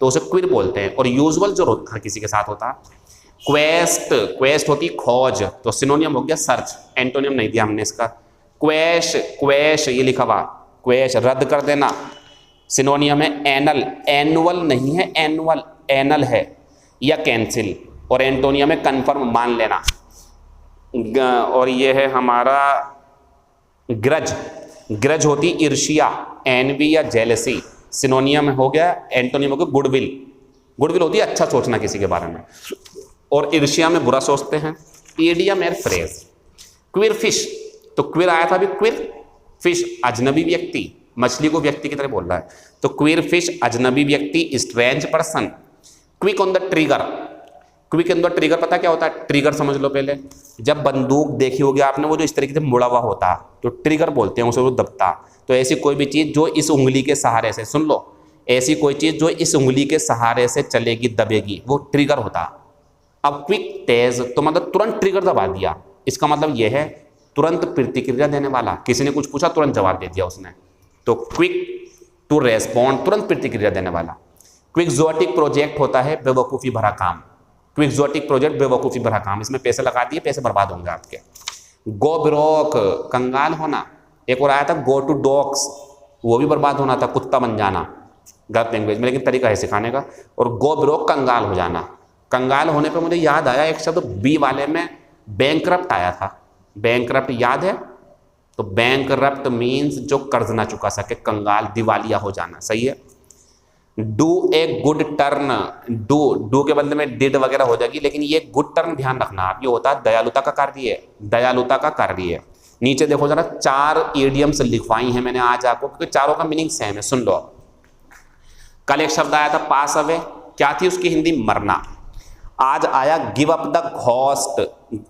तो उसे क्वीर बोलते हैं। और यूजुअल जो हर किसी के साथ होता है। क्वेस्ट, क्वेस्ट होती खोज, तो सिनोनियम हो गया सर्च, एंटोनियम नहीं दिया हमने इसका। क्वेश, क्वेश ये लिखा हुआ, क्वेश रद्द कर देना, सिनोनियम है एनल, एनुअल नहीं है, एनुअल, एनल है। या कैंसिल, और एंटोनियम है कन्फर्म, मान लेना। और ये है हमारा ग्रज, ग्रज होती ईर्ष्या, एनवी या जेलसी, सिनोनियम हो गया, एंटोनियम हो गया गुडविल, गुडविल होती है अच्छा सोचना किसी के बारे में, और ईर्ष्या में बुरा सोचते हैं। ईडियम एयर फ्रेज, क्विर फिश, तो क्विर आया था अभी, क्विर फिश अजनबी व्यक्ति, मछली को व्यक्ति की तरह बोल रहा है, तो क्विर फिश अजनबी व्यक्ति, strange person. Quick on the trigger, quick on the trigger पता क्या होता है? ट्रिगर समझ लो पहले, जब बंदूक देखी होगी आपने, वो जो इस तरीके से मुड़ा हुआ होता, तो ट्रिगर बोलते हैं उसे, वो दबता, तो तो ऐसी कोई भी चीज़ जो इस उंगली के सहारे से, सुन लो, ऐसी कोई चीज़ जो इस उंगली के सहारे से चलेगी, दबेगी, वो ट्रिगर होता। अब क्विक तेज तो मतलब तुरंत ट्रिगर दबा दिया, इसका मतलब यह है तुरंत प्रतिक्रिया देने वाला। किसी ने कुछ पूछा तुरंत जवाब दे दिया उसने, तो क्विक टू रेस्पॉन्ड, तुरंत प्रतिक्रिया देने वाला। क्विक्सोटिक प्रोजेक्ट होता है बेवकूफ़ी भरा काम। क्विक्सोटिक प्रोजेक्ट बेवकूफ़ी भरा काम, इसमें पैसे लगा दिए, पैसे बर्बाद होंगे आपके। गो ब्रोक, कंगाल होना। एक और आया था गो टू डॉग्स, वो भी बर्बाद होना था, कुत्ता बन जाना गलत लैंग्वेज में, लेकिन तरीका है सिखाने का। और गो ब्रोक, कंगाल हो जाना। कंगाल होने पे मुझे याद आया एक शब्द बी वाले में बैंकरप्ट आया था। बैंकरप्ट याद है? तो बैंकरप्ट मीन्स जो कर्ज ना चुका सके, कंगाल, दिवालिया हो जाना, सही है। Do a good turn, do के बदले में डिड वगैरह हो जाएगी, लेकिन ये गुड टर्न ध्यान रखना आप, ये होता है दयालुता का कार्य है, दयालुता का कार्य है। नीचे देखो जरा, 4 इडियम्स लिखवाई हैं मैंने आज आपको, क्योंकि चारों का मीनिंग सेम है, सुन लो। कल एक शब्द आया था पास अवे, क्या थी उसकी हिंदी? मरना। आज आया give up the ghost,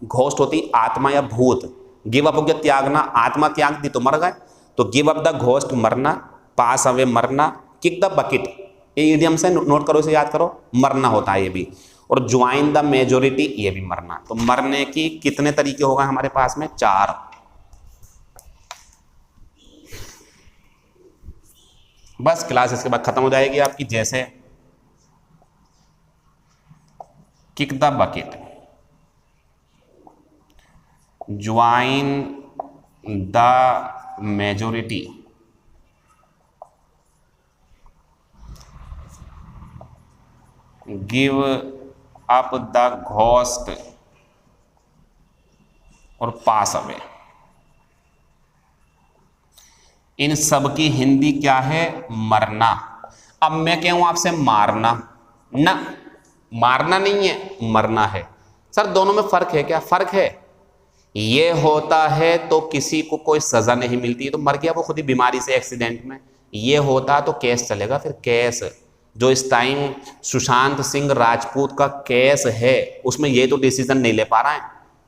ghost होती आत्मा या भूत, गिव अप हो गया त्यागना, आत्मा त्याग दी तो मर गए, तो गिव अप द घोस्ट मरना, पास अवे मरना, किक द बकेट, ये इडियम से नोट करो, इसे याद करो, मरना होता है ये भी। और ज्वाइन द मेजोरिटी, ये भी मरना। तो मरने की कितने तरीके होगा हमारे पास में? 4। बस क्लास इसके बाद खत्म हो जाएगी आपकी। जैसे kick the bucket, join the majority, give up the ghost और पास अवे। इन सब की हिंदी क्या है? मरना। अब मैं कहूं आपसे मारना, ना, मारना नहीं है, मरना है। सर दोनों में फर्क है क्या? फर्क है। ये होता है तो किसी को कोई सजा नहीं मिलती, तो मर गया वो खुद ही बीमारी से, एक्सीडेंट में। ये होता तो केस चलेगा, फिर केस जो इस टाइम सुशांत सिंह राजपूत का केस है, उसमें ये तो डिसीजन नहीं ले पा रहा है,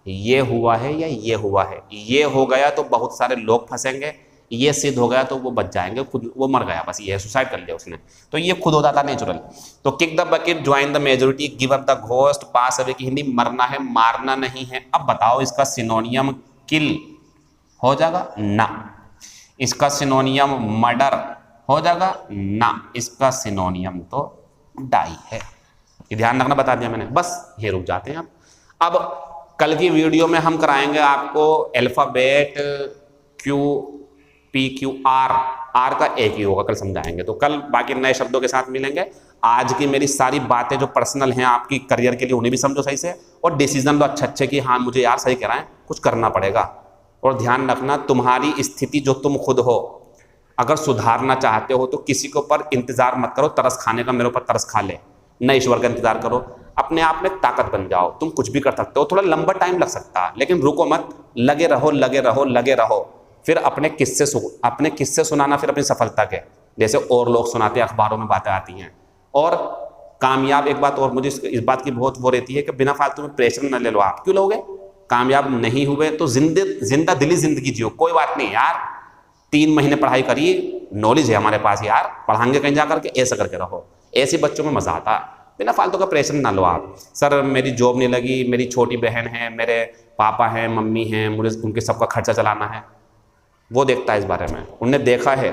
ये हुआ है या ये हुआ है। ये हो गया तो बहुत सारे लोग फंसेंगे, ये सिद्ध हो गया तो वो बच जाएंगे, खुद वो मर गया, बस ये सुसाइड कर लिया उसने, तो ये खुद होता था नेचुरल। तो kick the bucket, join the majority, give up the ghost, pass away की हिंदी मरना है, मारना नहीं है। अब बताओ इसका सिनोनियम किल हो जाएगा? ना। इसका सिनोनियम मर्डर हो जाएगा? ना। इसका सिनोनियम तो डाई है। ये ध्यान रखना, बता दिया मैंने, बस ये रुक जाते हैं। अब कल की वीडियो में हम कराएंगे आपको alphabet Q P Q R, R का एक ही होगा, कल समझाएंगे। तो कल बाकी नए शब्दों के साथ मिलेंगे। आज की मेरी सारी बातें जो पर्सनल हैं आपकी करियर के लिए, उन्हें भी समझो सही से, और डिसीजन लो अच्छे कि हाँ मुझे यार सही कह रहा है, कुछ करना पड़ेगा। और ध्यान रखना, तुम्हारी स्थिति जो तुम खुद हो, अगर सुधारना चाहते हो तो किसी के ऊपर इंतजार मत करो, तरस खाने का, मेरे ऊपर तरस खा ले, न ईश्वर का इंतजार करो। अपने आप में ताकत बन जाओ, तुम कुछ भी कर सकते हो। थोड़ा लंबा टाइम लग सकता है, लेकिन रुको मत, लगे रहो लगे रहो लगे रहो। फिर अपने किस्से सुनाना, फिर अपनी सफलता के, जैसे और लोग सुनाते हैं, अखबारों में बातें आती हैं। और कामयाब, एक बात और मुझे इस बात की बहुत वो रहती है कि बिना फालतू में प्रेशर न ले लो। आप क्यों लोगे? कामयाब नहीं हुए तो जिंदा दिली जिंदगी जियो, कोई बात नहीं यार, 3 महीने पढ़ाई करिए, नॉलेज है हमारे पास यार, पढ़ाएंगे कहीं जा करके, ऐसा करके रहो। ऐसे बच्चों में मजा आता, बिना फालतू का प्रेशर ना लो आप। सर मेरी जॉब नहीं लगी, मेरी छोटी बहन है, मेरे पापा हैं, मम्मी हैं, मुझे उनके सबका खर्चा चलाना है। वो देखता है इस बारे में, उनने देखा है,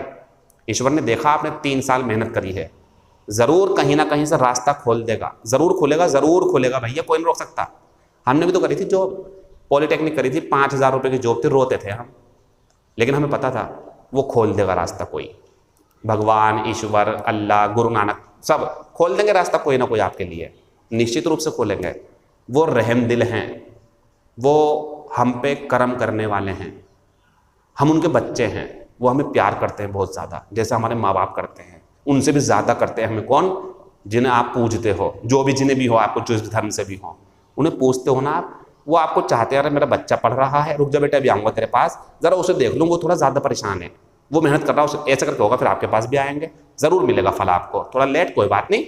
ईश्वर ने देखा आपने 3 साल मेहनत करी है, ज़रूर कहीं ना कहीं से रास्ता खोल देगा, ज़रूर खुलेगा भैया, कोई नहीं रोक सकता। हमने भी तो करी थी जॉब, पॉलिटेक्निक करी थी, 5,000 रुपये की जॉब थी, रोते थे हम, लेकिन हमें पता था वो खोल देगा रास्ता कोई, भगवान, ईश्वर, अल्लाह, गुरु नानक, सब खोल देंगे रास्ता कोई ना कोई आपके लिए, निश्चित रूप से खोलेंगे। वो रहम दिल हैं, वो हम पे कर्म करने वाले हैं, हम उनके बच्चे हैं, वो हमें प्यार करते हैं बहुत ज़्यादा, जैसे हमारे माँ बाप करते हैं, उनसे भी ज़्यादा करते हैं हमें। कौन? जिन्हें आप पूजते हो, जो भी जिन्हें भी हो, आपको जिस धर्म से भी हो, उन्हें पूछते हो ना आप, वो आपको चाहते हैं, अरे मेरा बच्चा पढ़ रहा है, रुक जा बेटा अभी आऊँगा तेरे पास, ज़रा उसे देख लूँ, वो थोड़ा ज़्यादा परेशान है, वो मेहनत कर रहा है, उसे ऐसा करके होगा, फिर आपके पास भी आएंगे, ज़रूर मिलेगा फल आपको। थोड़ा लेट कोई बात नहीं,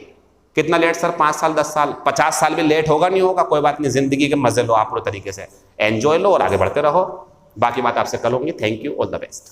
कितना लेट सर? 5 साल, 10 साल, 50 साल भी लेट होगा, नहीं होगा, कोई बात नहीं, ज़िंदगी के मज़े लो आप पूरे तरीके से, एंजॉय लो और आगे बढ़ते रहो। बाकी बात आपसे कल होंगी। Thank you, all the best.